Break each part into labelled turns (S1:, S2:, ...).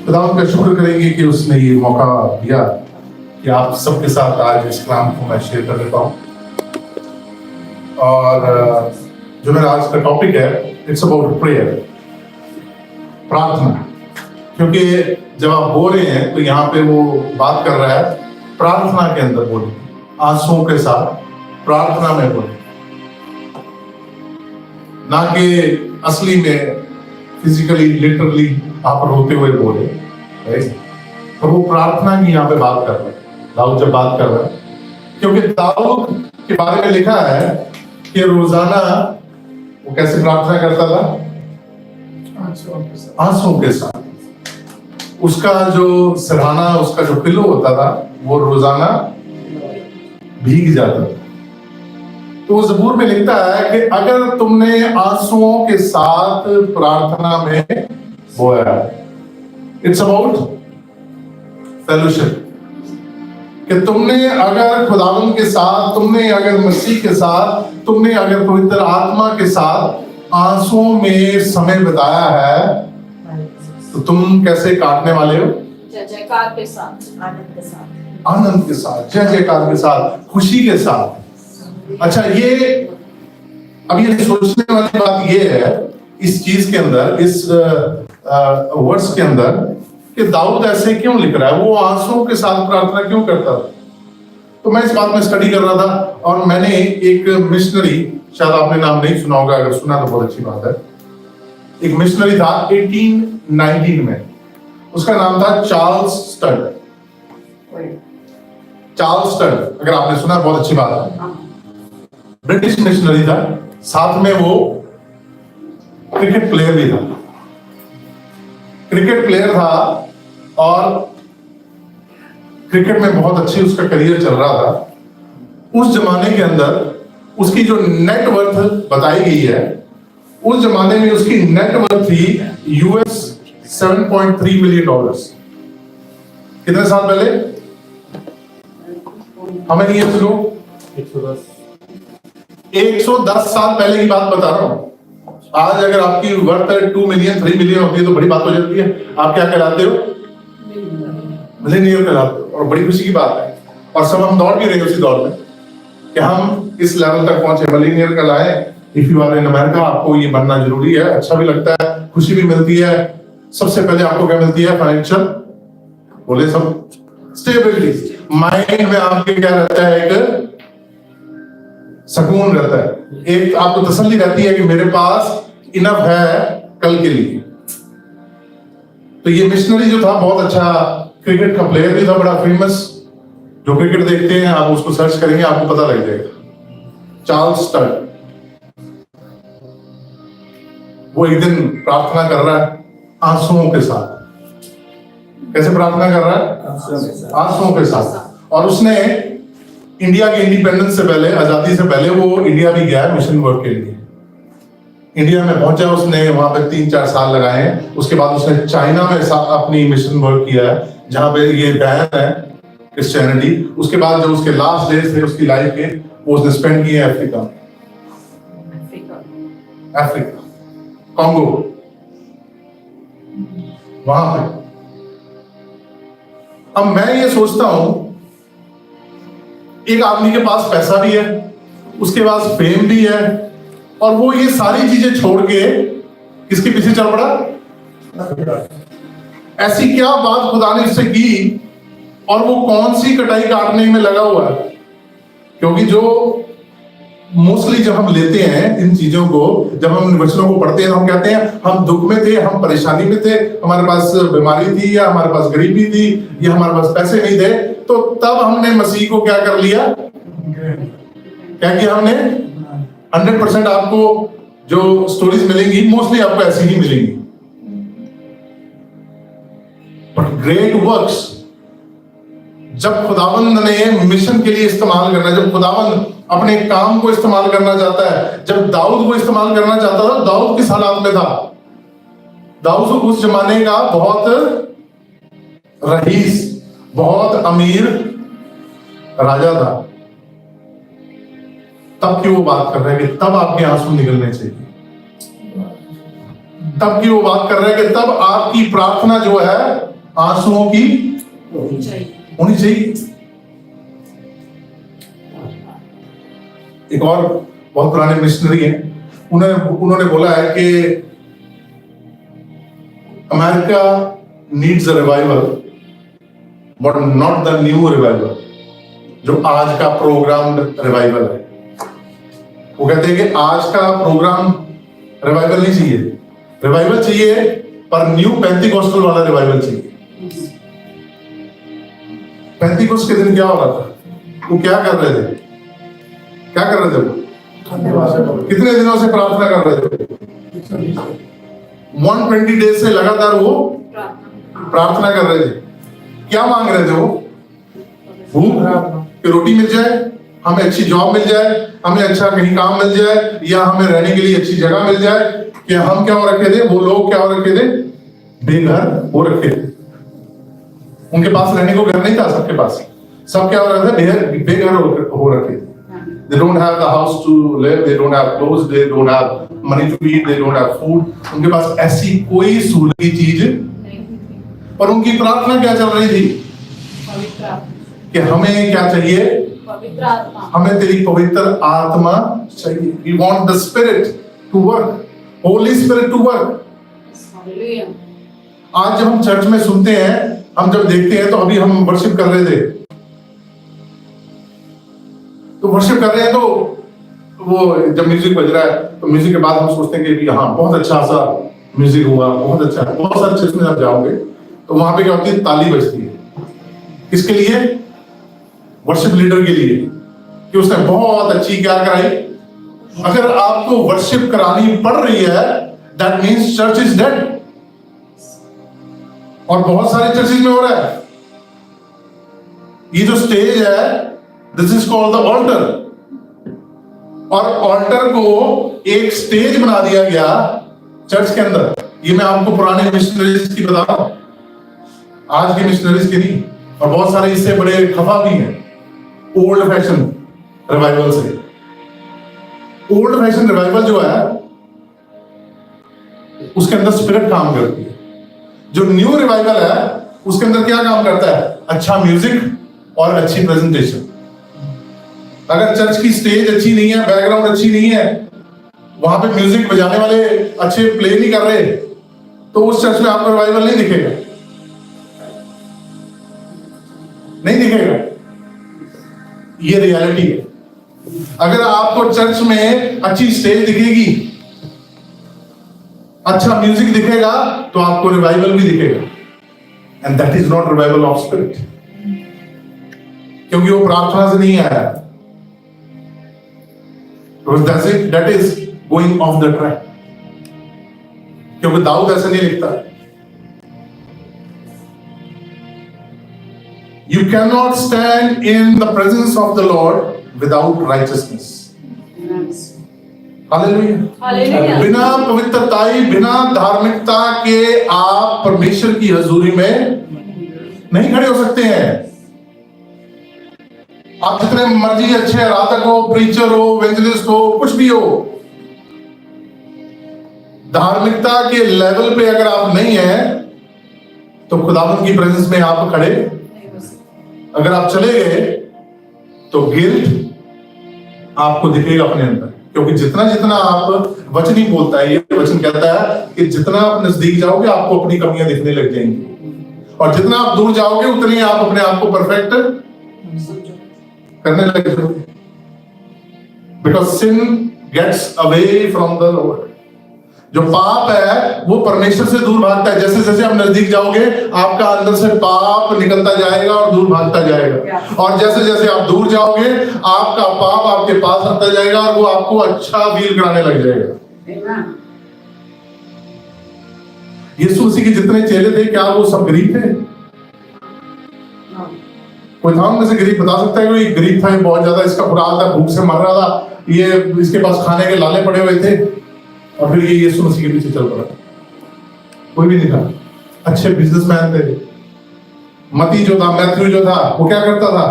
S1: खुदावंद का शुक्र करेंगे कि उसने ये मौका दिया कि आप सबके साथ आज इस कलाम को मैं शेयर कर लेता हूँ। और जो मेरा आज का टॉपिक है, इट्स अबाउट प्रेयर, प्रार्थना। क्योंकि जब आप बोल रहे हैं तो यहाँ पे वो बात कर रहा है प्रार्थना के अंदर बोले, आंसुओं के साथ प्रार्थना में बोले, ना कि असली में फिजिकली लिटरली आप रोते हुए बोले, राइट? पर वो प्रार्थना की यहाँ पे बात कर रहे हैं, दाऊद जब बात कर रहा है, क्योंकि दाऊद के बारे में लिखा है कि रोजाना वो कैसे प्रार्थना करता था? आंसुओं के साथ। उसका जो सिरहाना, उसका जो पिलो होता था, वो रोजाना भीग जाता था। तो ज़बूर में लिखता है कि अगर तुमने आंसुओं के साथ प्रार्थना में बोया, इट्स अबाउट फेलोशिप, कि तुमने अगर खुदावंद के साथ, तुमने अगर मसीह के साथ, तुमने अगर पवित्र आत्मा के साथ आंसुओं में समय बिताया है, तो तुम कैसे काटने वाले हो?
S2: जय जयकार के साथ, आनंद के साथ,
S1: आनंद के साथ, जय जयकार के साथ, खुशी के साथ। अच्छा, ये अब ये सोचने वाली बात ये है इस चीज के अंदर, इस वर्ड्स के अंदर, कि दाऊद ऐसे क्यों लिख रहा है, वो आंसुओं के साथ प्रार्थना क्यों करता था? तो मैं इस बात में स्टडी कर रहा था और मैंने एक मिशनरी, शायद आपने नाम नहीं सुना होगा, अगर सुना तो बहुत अच्छी बात है। एक मिशनरी था 1819 में, उसका नाम था चार्ल्स स्टड। चार्ल्स स्टड, अगर आपने सुना बहुत अच्छी बात है। ब्रिटिश मिशनरी था, साथ में वो क्रिकेट प्लेयर भी था। क्रिकेट प्लेयर था और क्रिकेट में बहुत अच्छी उसका करियर चल रहा था। उस जमाने के अंदर उसकी जो नेट वर्थ बताई गई है, उस जमाने में उसकी नेट वर्थ थी US $7.3 मिलियन। कितने साल पहले? हमें नहीं है लोग, 110 साल पहले की बात बता रहा हूं। आज अगर आपकी वर्थ 2 मिलियन 3 मिलियन होती है तो बड़ी बात हो जाती है। आप क्या कहलाते हो? मिलेनियर कहलाते हो, और बड़ी खुशी की बात है। और सब हम दौड़ भी रहे उसी दौर में कि हम इस लेवल तक पहुंचे, मिलेनियर कहलाए। If you are in America, आपको ये बनना जरूरी है, अच्छा भी लगता है, खुशी भी मिलती है। सबसे पहले आपको क्या मिलती है? फाइनेंशियल, बोले सब, स्टेबिलिटी। माइंड में आपके क्या रहता है? एक सुकून रहता है, एक आपको तसल्ली रहती है कि मेरे पास इनफ है कल के लिए। तो ये मिशनरी जो था बहुत अच्छा क्रिकेट का प्लेयर भी था, बड़ा फेमस। जो क्रिकेट देखते हैं आप उसको सर्च करेंगे, आपको पता लग जाएगा। चार्ल्स स्टड, वो एक दिन प्रार्थना कर रहा है आंसुओं के साथ। कैसे प्रार्थना कर रहा है? आंसुओं के साथ। और उसने इंडिया के इंडिपेंडेंस से पहले, आजादी से पहले, वो इंडिया भी गया है मिशन वर्क के लिए। इंडिया में पहुंचा, उसने वहां पे 3-4 साल लगाए हैं। उसके बाद उसने चाइना में अपनी मिशन वर्क किया है, जहां पे ये बैन है क्रिश्चियनिटी। उसके बाद जो उसके लास्ट डेज थे उसकी लाइफ के, वो उसने स्पेंड किए अफ्रीका, कॉन्गो, वहां पे। अब मैं ये सोचता हूं, एक आदमी के पास पैसा भी है, उसके पास फेम भी है, और वो ये सारी चीजें छोड़ के किसके पीछे चल पड़ा? ऐसी क्या बात खुदा ने इससे की, और वो कौन सी कटाई काटने में लगा हुआ है? क्योंकि जो मोस्टली जब हम लेते हैं इन चीजों को, जब हम वचनों को पढ़ते हैं, हम कहते हैं हम दुख में थे, हम परेशानी में थे, हमारे पास बीमारी थी, या हमारे पास गरीबी थी, या हमारे पास पैसे नहीं थे, तो तब हमने मसीह को क्या कर लिया? क्या किया हमने? 100% आपको जो स्टोरीज मिलेंगी मोस्टली आपको ऐसी ही मिलेंगी। बट ग्रेट वर्क्स जब खुदावंद ने मिशन के लिए इस्तेमाल करना, जब खुदावंद अपने काम को इस्तेमाल करना चाहता है, जब दाऊद को इस्तेमाल करना चाहता था, दाऊद किस हालात में था? दाऊद उस जमाने का बहुत रईस, बहुत अमीर राजा था। तब की वो बात कर रहे हैं कि तब आपके आंसू निकलने चाहिए। तब की वो बात कर रहे हैं कि तब आपकी प्रार्थना जो है आंसुओं की
S2: चाहिए।
S1: होनी चाहिए। एक और बहुत पुराने मिशनरी हैं, उन्होंने बोला है कि America needs a revival but not the new revival, जो आज का प्रोग्राम्ड रिवाइवल है। वो कहते हैं कि आज का प्रोग्राम रिवाइवल नहीं चाहिए, रिवाइवल चाहिए पर न्यू पेंटिकोस्टल वाला रिवाइवल चाहिए। पेंटिकोस्ट के दिन क्या हो रहा था? वो क्या कर रहे थे? क्या कर रहे थे वो? कितने दिनों से प्रार्थना कर रहे थे? 120 डेज से लगातार वो प्रार्थना कर रहे थे। क्या मांग रहे थे वो? भूख कि रोटी मिल जाए, हमें अच्छी जॉब मिल जाए, हमें अच्छा कहीं काम मिल जाए, या हमें रहने के लिए अच्छी जगह मिल जाए। कि हम क्या हो रखे थे? वो लोग क्या हो रखे थे? बेघर हो रखे थे। उनके पास रहने को घर नहीं था, सबके पास। सब क्या हो रहे थे? बेघर हो रखे थे। They don't have the house to live, they don't have clothes, they don't have money to eat, they don't have food. उनके पास ऐसी कोई सूरत की चीज, पर उनकी प्रार्थना क्या चल रही थी? कि हमें क्या चाहिए?
S2: पवित्र आत्मा।
S1: हमें तेरी पवित्र आत्मा चाहिए। We want the Spirit to work, Holy Spirit to work.
S2: Hallelujah.
S1: आज जब हम चर्च में सुनते हैं, हम जब देखते हैं, तो अभी हम वर्शिप कर रहे थे, तो वर्शिप कर रहे हैं, तो वो जब म्यूजिक बज रहा है, तो म्यूजिक के बाद हम सोचते हैं कि हाँ बहुत अच्छा सा म्यूजिक हुआ, बहुत अच्छा है। बहुत सारे चर्च में आप जाओगे तो वहां पे क्या होती है? ताली बजती है। किसके लिए? वर्शिप लीडर के लिए, कि उसने बहुत अच्छी क्या कराई। अगर आपको वर्शिप करानी पड़ रही है, that means church is dead. और बहुत सारे चर्चेज में हो रहा है। ये जो स्टेज है, this is called the altar, और ऑल्टर को एक स्टेज बना दिया गया चर्च के अंदर। ये मैं आपको पुराने मिशनरीज की बता रहा हूं, आज के मिशनरीज की नहीं। और बहुत सारे इससे बड़े खफा भी हैं ओल्ड फैशन रिवाइवल से। ओल्ड फैशन रिवाइवल जो है, उसके अंदर स्पिरिट काम करती है। जो न्यू रिवाइवल है, उसके अंदर क्या काम करता है? अच्छा म्यूजिक और अच्छी प्रेजेंटेशन। अगर चर्च की स्टेज अच्छी नहीं है, बैकग्राउंड अच्छी नहीं है, वहां पे म्यूजिक बजाने वाले अच्छे प्ले नहीं कर रहे, तो उस चर्च में आपको रिवाइवल नहीं दिखेगा, नहीं दिखेगा। ये रियलिटी है। अगर आपको चर्च में अच्छी स्टेज दिखेगी, अच्छा म्यूजिक दिखेगा, तो आपको रिवाइवल भी दिखेगा। And that is not revival of spirit, क्योंकि वो प्रार्थना से नहीं आया। That is going off the track. क्योंकि दाऊद ऐसे नहीं लिखता। You cannot stand in the presence of the Lord without righteousness. Hallelujah.
S2: Hallelujah.
S1: बिना पवित्रताई, बिना धार्मिकता के आप परमेश्वर की हजूरी में नहीं खड़े हो सकते हैं। आप जितने मर्जी अच्छे आराधक हो, प्रीचर हो, इवेंजलिस्ट हो, कुछ भी हो, धार्मिकता के लेवल पे अगर आप नहीं हैं, तो खुदावंद की प्रेजेंस में आप खड़े। अगर आप चले गए तो गिल्ट आपको दिखेगा अपने अंदर, क्योंकि जितना जितना आप, वचन ही बोलता है, ये वचन कहता है कि जितना आप नजदीक जाओगे आपको अपनी कमियां दिखने लग जाएंगी, और जितना आप दूर जाओगे उतने ही आप अपने आप को परफेक्ट करने लगे। Because sin gets away from the Lord. जो पाप है वो परमेश्वर से दूर भागता है। जैसे जैसे आप नजदीक जाओगे, आपका अंदर से पाप निकलता जाएगा और दूर भागता जाएगा, और जैसे जैसे आप दूर जाओगे, आपका पाप आपके पास आता जाएगा और वो आपको अच्छा फील कराने लग जाएगा। यीशु मसीह के जितने चेले थे, क्या वो सब गरीब थे? कोई था उनमें से गरीब? बता सकता है कोई गरीब था, बहुत ज्यादा इसका बुरा हाल था, भूख से मर रहा था, ये इसके पास खाने के लाले पड़े हुए थे, और फिर ये यीशु मसीह के पीछे चल पड़ा? कोई भी नहीं था। अच्छे बिजनेसमैन थे। मती जो था, मैथ्यू जो था, वो क्या करता था?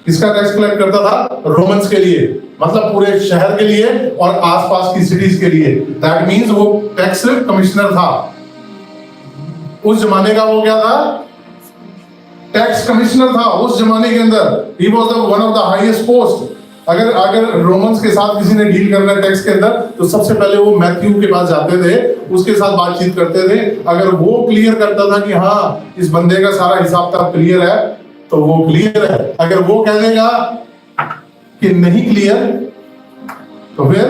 S1: किसका टैक्स कलेक्ट करता था? रोमन्स के लिए, मतलब पूरे शहर के लिए और आसपास की सिटीज के लिए। दैट मीन्स वो टैक्स कमिश्नर था। उस जमाने का वो क्या था, टैक्स कमिश्नर था उस जमाने के अंदर। He was the one of the highest post. अगर रोमन्स के साथ किसी ने डील करना है टैक्स के अंदर, तो सबसे पहले वो मैथ्यू के पास जाते थे, उसके साथ बातचीत करते थे। अगर वो क्लियर करता था कि हाँ इस बंदे का सारा हिसाब किताब क्लियर है, तो वो क्लियर है। अगर वो कह देगा कि नहीं क्लियर, तो फिर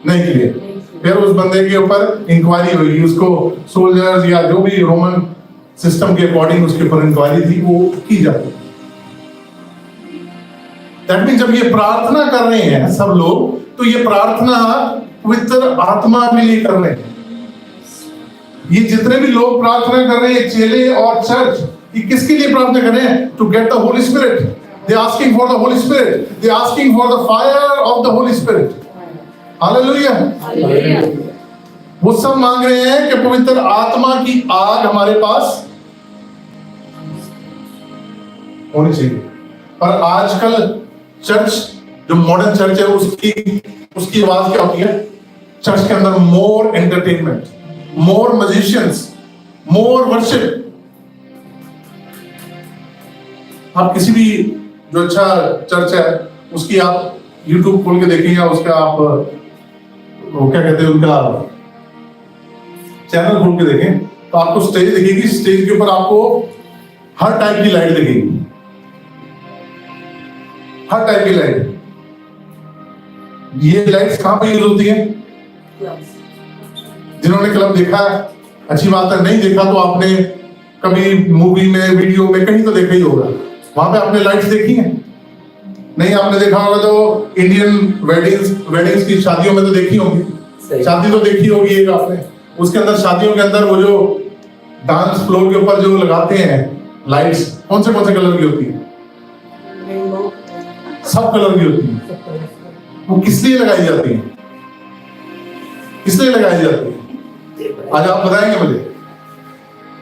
S1: नहीं क्लियर, फिर उस बंदे के ऊपर इंक्वायरी होगी। उसको सोल्जर्स या जो भी रोमन सिस्टम के अकॉर्डिंग उसके ऊपर इंक्वायरी थी, वो की जाती। दैट मीन जब ये प्रार्थना कर रहे हैं सब लोग, तो ये प्रार्थना पवित्र आत्मा के लिए कर रहे हैं। ये जितने भी लोग प्रार्थना कर रहे हैं, चेले और चर्च, ये किसके लिए प्रार्थना कर रहे हैं? To get the Holy Spirit. They asking for the Holy Spirit, they asking for the fire of the Holy Spirit. Hallelujah.
S2: Hallelujah.
S1: वो सब मांग रहे हैं कि पवित्र आत्मा की आग हमारे पास होनी चाहिए। पर आजकल चर्च, जो मॉडर्न चर्च है, उसकी आवाज क्या होती है? चर्च के अंदर मोर एंटरटेनमेंट, मोर म्यूजिशियंस, मोर वर्शिप। आप किसी भी जो अच्छा चर्च है उसकी आप YouTube खोल के देखें, या उसका आप वो क्या कहते हैं उनका चैनल खोल के देखें, तो आपको स्टेज दिखेगी। स्टेज के ऊपर आपको हर टाइप की लाइट दिखेगी, हर टाइप की लाइट। ये लाइट्स कहां पे यूज होती हैं? जिन्होंने क्लब देखा है अच्छी बात है, नहीं देखा तो आपने कभी मूवी में, वीडियो में कहीं तो देखा ही होगा। वहां पे आपने लाइट्स देखी हैं? नहीं आपने देखा होगा तो इंडियन वेडिंग्स की शादियों में तो देखी होगी। शादी तो देखी होगी एक आपने। उसके अंदर शादियों के अंदर वो जो डांस फ्लोर के ऊपर जो लगाते हैं लाइट्स, कौन से कलर की होती है? सब कलर की होती है। वो किस लिए लगाई जाती है? किस लिए लगाई जाती है? आज आप बताएंगे मुझे।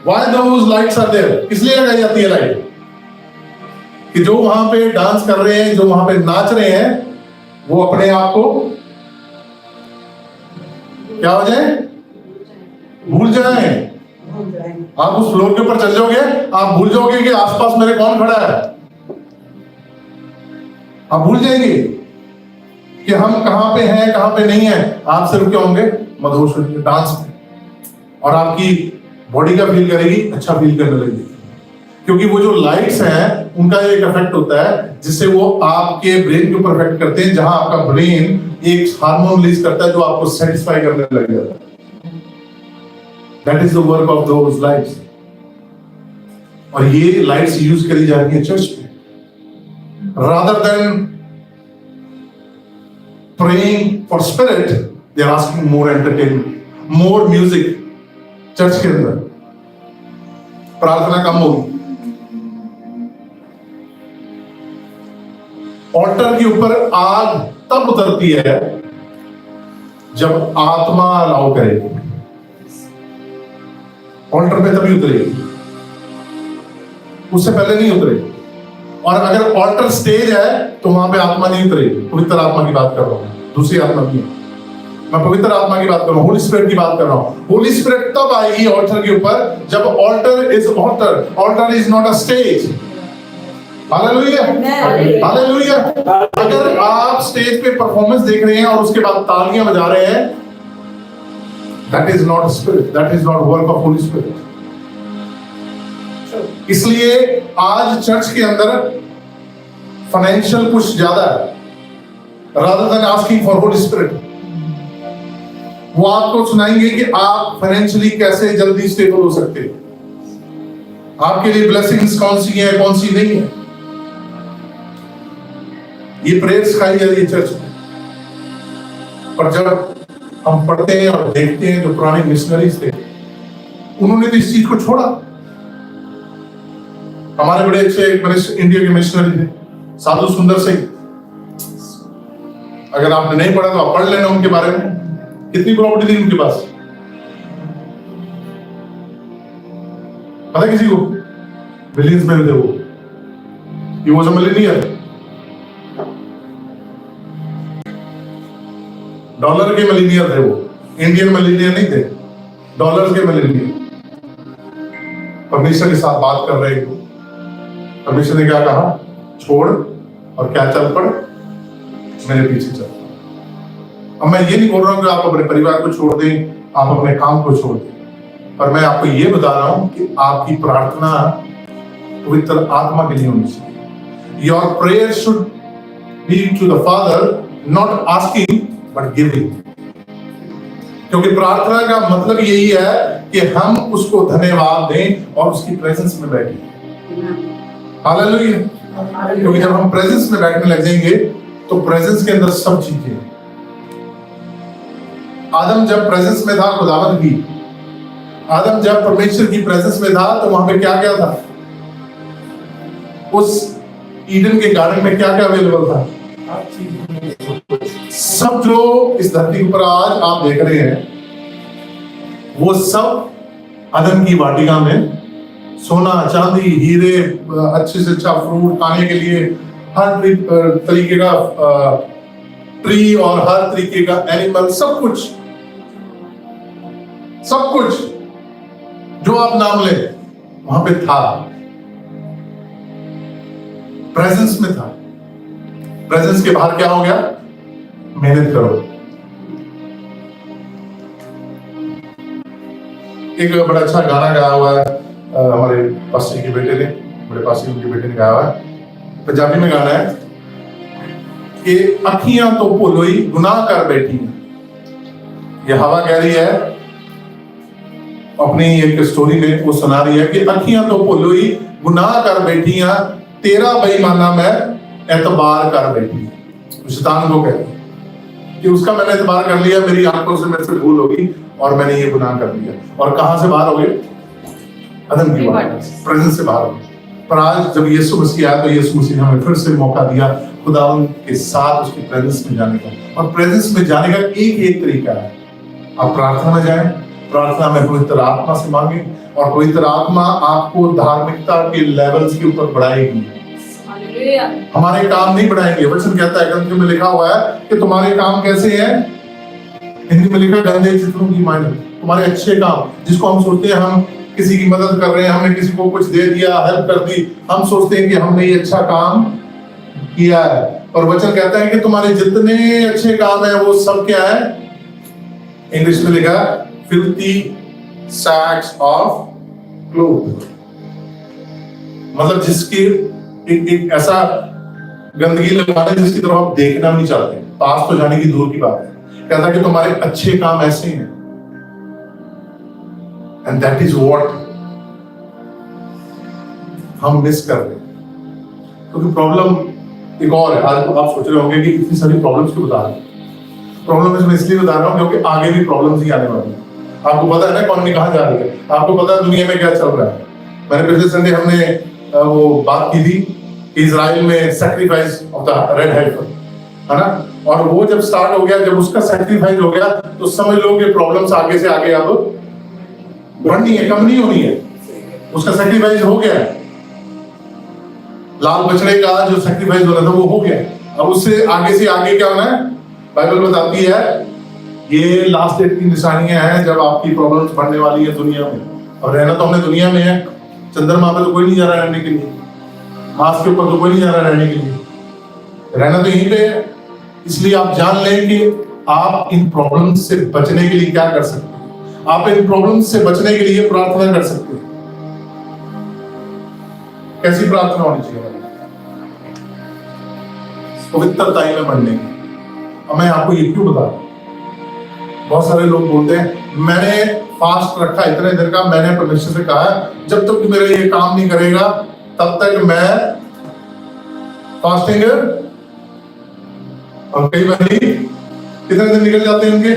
S1: Why those lights are there? किस लिए लगाई जाती है लाइट? कि जो वहां पे डांस कर रहे हैं, जो वहां पे नाच रहे हैं, वो अपने आप को क्या हो जाए? भूल जाए। आप उस फ्लोर के ऊपर चल जाओगे, आप भूल जाओगे कि आसपास मेरे कौन खड़ा है। आप भूल जाएंगे कि हम कहां पे हैं, कहां पे नहीं है। आप सिर्फ क्या होंगे? मदहोश होंगे डांस में, और आपकी बॉडी का फील करेगी, अच्छा फील करने लगेगी। क्योंकि वो जो लाइट्स हैं उनका एक इफेक्ट होता है जिससे वो आपके ब्रेन के ऊपर इफेक्ट करते हैं, जहां आपका ब्रेन एक हार्मोन रिलीज करता है जो आपको सेटिस्फाई करने लग जाता है। That is the work of those lights. और ये लाइट्स यूज करी जा रही है चर्च में। rather than praying for spirit, they are asking more entertainment, more music। Church के अंदर प्रार्थना कम होगी। ऑल्टर के ऊपर आग तब उतरती है जब आत्मा अलाउ करेगी। ऑल्टर पे तभी उतरेगी, उससे पहले नहीं उतरेगी। और अगर ऑल्टर स्टेज है तो वहां पे आत्मा नहीं उतरेगी। पवित्र आत्मा की बात कर रहा हूं, दूसरी आत्मा की। मैं पवित्र आत्मा की बात कर रहा हूं, होली स्पिरिट की बात कर रहा हूं। होली स्पिरिट तब आएगी ऑल्टर के ऊपर जब altar is altar. Altar is not a stage. Hallelujah, hallelujah. अगर आप स्टेज पे परफॉर्मेंस देख रहे हैं और उसके बाद तालियां बजा रहे हैं, that is not spirit, that is not work of Holi spirit. इसलिए आज चर्च के अंदर फाइनेंशियल पुश ज्यादा है, rather than asking for Holy Spirit। वो आपको सुनाएंगे कि आप फाइनेंशियली कैसे जल्दी स्टेबल हो सकते हैं, आपके लिए ब्लेसिंग्स कौन सी है, कौन सी नहीं है। ये प्रेयर सिखाई जा रही है चर्च में। पर जब हम पढ़ते हैं और देखते हैं जो पुराने मिशनरीज थे, उन्होंने तो इस चीज को छोड़ा। हमारे बड़े अच्छे इंडिया के मिशनरी थे, साधु सुंदर सिंह। अगर आपने नहीं पढ़ा तो आप पढ़ लेना उनके बारे में। कितनी प्रॉपर्टी थी उनके पास पता किसी को? बिलियंस में थे वो। He was a millionaire। Dollar के मिलीनियर थे वो, इंडियन मिलीनियर नहीं थे, डॉलर के मिलीनियर। परमेश्वर के साथ बात कर रहे हो, परमेश्वर ने क्या कहा? छोड़ और क्या चल पड़, मेरे पीछे चल। अब मैं ये नहीं बोल रहा हूं कि आप अपने परिवार को छोड़ दें, आप अपने काम को छोड़ दें, पर मैं आपको ये बता रहा हूं कि आपकी प्रार्थना पवित्र आत्मा के लिए होनी चाहिए। Your prayer should be to the Father, not asking but giving. क्योंकि प्रार्थना का मतलब यही है कि हम उसको धन्यवाद दें और उसकी प्रेजेंस में बैठें। हालेलुया। क्योंकि जब हम प्रेजेंस में बैठने लग जाएंगे तो प्रेजेंस के अंदर सब चीजें। आदम जब प्रेजेंस में था खुदावंद की, आदम जब परमेश्वर की प्रेजेंस में था तो वहां पे क्या क्या था? उस ईडन के गार्डन में क्या क्या अवेलेबल था? सब जो इस धरती के ऊपर आज आप देख रहे हैं वो सब अदन की वाटिका में, सोना चांदी हीरे, अच्छे से अच्छा फ्रूट खाने के लिए, हर तरीके का ट्री और हर तरीके का एनिमल, सब कुछ जो आप नाम ले वहां पे था, प्रेजेंस में था। प्रेजेंस के बाहर क्या हो गया? मेहनत करो। एक बड़ा अच्छा गाना गाया हुआ है हमारे पास्टर के बेटे ने, बड़े पास्टर के बेटे ने गाया हुआ है, पंजाबी में गाना है कि अखियां तो भुलोई गुनाह कर बैठी है। ये हवा कह रही है, अपनी एक स्टोरी में वो सुना रही है कि अखियां तो भुलोई गुनाह कर बैठी है, तेरा बेईमाना मैं एतबार कर बैठी। शैतान को कहती है कि उसका मैंने एतबार कर लिया, मेरी आंखों से मेरे से भूल होगी और मैंने ये गुनाह कर लिया। और कहां से बाहर हो गए? अदम की बात, प्रेजेंस से बाहर हो गए। पर आज जब यीशु मसीह आया तो यीशु मसीह ने हमें फिर से मौका दिया खुदावंद के साथ उसकी प्रेजेंस में जाने का। और प्रेजेंस में जाने का एक तरीका है, आप प्रार्थना में जाएं, प्रार्थना में पवित्र आत्मा से मांगे और पवित्र आत्मा आपको धार्मिकता के लेवल्स के ऊपर बढ़ाएगी। हमारे काम नहीं बढ़ाएंगे। वचन कहता है, ग्रंथ में लिखा हुआ है कि तुम्हारे काम कैसे हैं? हिंदी में लिखा गंदे चित्रों की माने, तुम्हारे अच्छे काम, जिसको हम सोचते हैं हम किसी की मदद कर रहे हैं, हमने किसी को कुछ दे दिया, हेल्प कर दी, हम सोचते हैं कि हमने ये अच्छा काम किया है। और वचन कहता है कि तुम्हारे जितने अच्छे काम है वो सब क्या है? इंग्लिश में लिखा है filthy sacks of clothes। मतलब जिसकी एक ऐसा गंदगी लगवाना है जिसकी तरफ आप देखना नहीं चाहते, पास तो जाने की दूर की बात है। कहता है कि तुम्हारे अच्छे काम ऐसे हैं, एंड दैट इज व्हाट हम मिस कर रहे हैं। क्योंकि प्रॉब्लम एक और है। आज आप सोच रहे होंगे कि इतनी सारी प्रॉब्लम्स क्यों बता रहे हैं? प्रॉब्लम मैं इसलिए बता रहा हूं क्योंकि आगे भी प्रॉब्लम्स ही आने वाली है। आपको पता है ना इकोनॉमी कहां जा रही है, आपको पता है दुनिया में क्या चल रहा है। मैंने पिछले संडे हमने वो बात की थी इजराइल में sacrifice of the red helper, है ना? और वो जब स्टार्ट हो गया, जब उसका सैक्रिफाइस हो गया तो समझ लो कि प्रॉब्लम्स आगे से आगे अब बढ़नी है, कम नहीं होनी है। उसका सैक्रिफाइस हो गया, लाल बछड़े का जो सैक्रिफाइस होना था वो हो गया। अब उससे आगे क्या होना है? बाइबल बताती है ये लास्ट डेट की निशानियां हैं जब आपकी प्रॉब्लम्स बढ़ने वाली है दुनिया में। और रहना तो हमने दुनिया में है, चंद्रमा पे तो कोई नहीं जा रहा रहने के लिए, मार्स के ऊपर तो कोई नहीं जा रहा रहने के लिए, रहना तो यहीं पे है। इसलिए आप जान लें कि आप इन प्रॉब्लम्स से बचने के लिए क्या कर सकते हैं। आप इन प्रॉब्लम्स से बचने के लिए प्रार्थना कर सकते हैं। कैसी प्रार्थना होनी चाहिए? पवित्रता में बढ़ने की। अब मैं आपको ये क्यों बता रहा हूं? बहुत सारे लोग बोलते हैं मैंने फास्ट रखा इतने दिन का, मैंने परमेश्वर से कहा जब तक मेरा ये काम नहीं करेगा तब तक मैं फास्टिंग। और कई बार कितने दिन निकल जाते हैं उनके?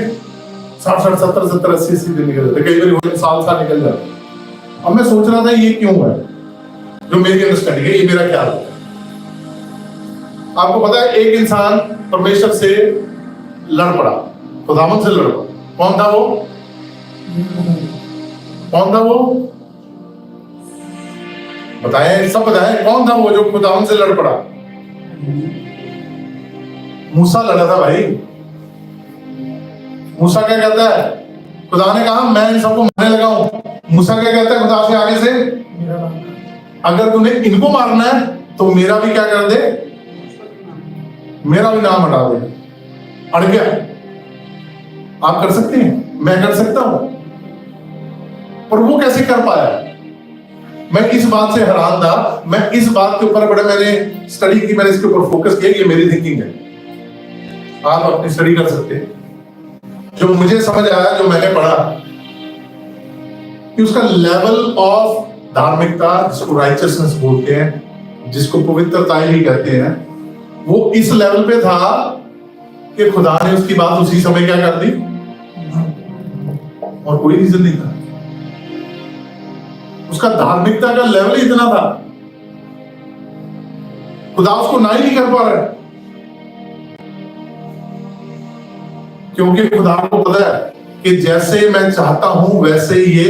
S1: 60, 70, 80 दिन निकल जाते, कई बार साल निकल जाते। अब मैं सोच रहा था ये क्यों है, जो मेरी अंडरस्टैंडिंग है, ये मेरा ख्याल है। आपको पता है एक इंसान परमेश्वर से लड़ पड़ा, खुदावंद से लड़ पड़ा। कौन था वो? कौन था वो? बताएं, सब बताएं, कौन था वो जो खुदावंद से लड़ पड़ा? मूसा लड़ा था भाई। मूसा क्या कहता है? खुदा ने कहा मैं इन सबको मारने लगा हूं। मूसा क्या कहता है खुदा से आगे से, अगर तूने इनको मारना है तो मेरा भी क्या कर दे, मेरा भी नाम हटा दे। अड़ गया। आप कर सकते हैं, मैं कर सकता हूं, पर वो कैसे कर पाया? मैं इस बात से हैरान था। मैं इस बात के ऊपर बड़े मैंने स्टडी की, मैंने इसके ऊपर फोकस किया। ये मेरी थिंकिंग है, आप अपनी स्टडी कर सकते हैं। जो मुझे समझ आया, जो मैंने पढ़ा, कि उसका लेवल ऑफ धार्मिकता, जिसको राइचसनेस बोलते हैं, जिसको पवित्रता ही कहते हैं, वो इस लेवल पे था कि खुदा ने उसकी बात उसी समय क्या कर दी, और कोई रीजन नहीं था। उसका धार्मिकता का लेवल ही इतना था, खुदा उसको ना ही नहीं कर पा रहा है, क्योंकि खुदा को पता है कि जैसे मैं चाहता हूं वैसे ये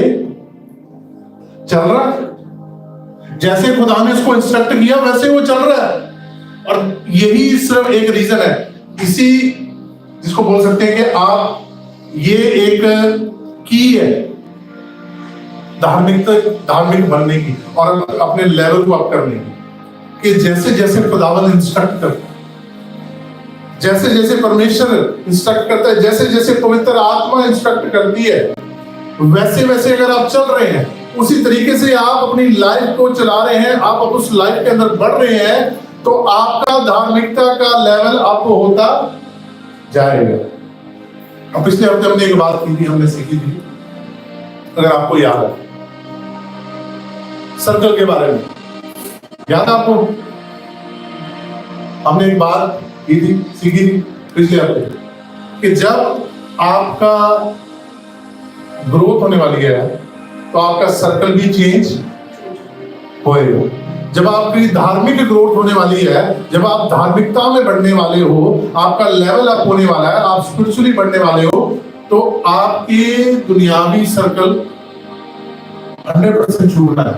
S1: चल रहा है। जैसे खुदा ने उसको इंस्ट्रक्ट किया वैसे वो चल रहा है। और यही सिर्फ एक रीजन है, इसी जिसको बोल सकते हैं कि आप, ये एक की है धार्मिक बनने की और अपने लेवल को अप करने की, कि जैसे जैसे खुदावन इंस्ट्रक्ट करता है, जैसे जैसे परमेश्वर इंस्ट्रक्ट करता है, जैसे जैसे पवित्र आत्मा इंस्ट्रक्ट करती है, वैसे वैसे अगर आप चल रहे हैं, उसी तरीके से आप अपनी लाइफ को चला रहे हैं, आप उस लाइफ के अंदर बढ़ रहे हैं, तो आपका धार्मिकता का लेवल अप होता जाएगा। अब पिछले हफ्ते हमने एक बात की थी, हमने सीखी थी, अगर आपको याद है, सर्कल के बारे में याद है आपको? हमने एक बात की थी, सीखी थी पिछले हफ्ते, कि जब आपका ग्रोथ होने वाली है तो आपका सर्कल भी चेंज होएगा। जब आपकी धार्मिक ग्रोथ होने वाली है, जब आप धार्मिकता में बढ़ने वाले हो, आपका लेवल अप होने वाला है, आप स्पिरिचुअली बढ़ने वाले हो, तो आपके दुनियावी सर्कल 100% छूटना है,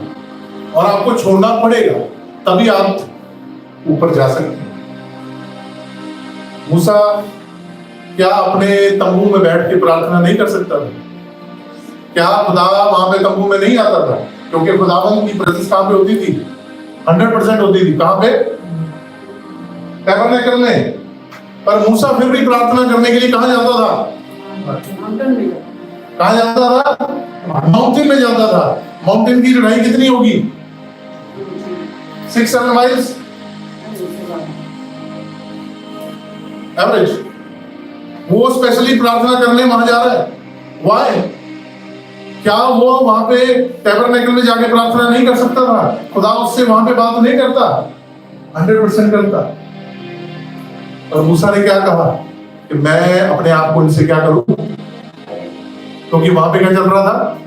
S1: और आपको छोड़ना पड़ेगा, तभी आप ऊपर जा सकते हैं। मूसा क्या अपने तंबू में बैठ के प्रार्थना नहीं कर सकता था? क्या खुदा वहां पे तंबू में नहीं आता था? क्योंकि खुदावन की प्रेजेंस कहां पे होती थी? 100% होती थी। कहां पे? टैबरनेकल में। पर मूसा फिर भी प्रार्थना करने के लिए कहां जाता था? कहां जाता था? माउंटेन में जाता था। माउंटेन की चढ़ाई कितनी होगी? 6-7 माइल्स एवरेज। वो स्पेशली प्रार्थना करने वहां जा रहा है। व्हाई? क्या वो वहां पे टैबरनेकल में जाके प्रार्थना नहीं कर सकता था? खुदा उससे वहां पे बात नहीं करता? 100% करता। और मूसा ने क्या कहा कि मैं अपने आप को इनसे क्या करूं, क्योंकि वहां पे क्या चल रहा था?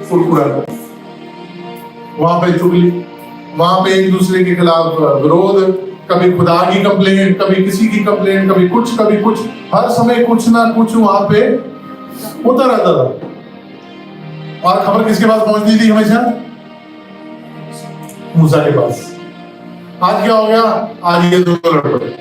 S1: फुलकुड़ा, वहां पे चुगली, वहां पे एक दूसरे के खिलाफ विरोध, कभी खुदा की कंप्लेंट, कभी किसी की कंप्लेंट, कभी कुछ, हर समय कुछ ना कुछ वहां पे होता रहता था। और खबर किसके पास पहुंचती थी हमेशा? मूसा के पास। आज क्या हो गया? आज ये दोनों लड़ पड़े।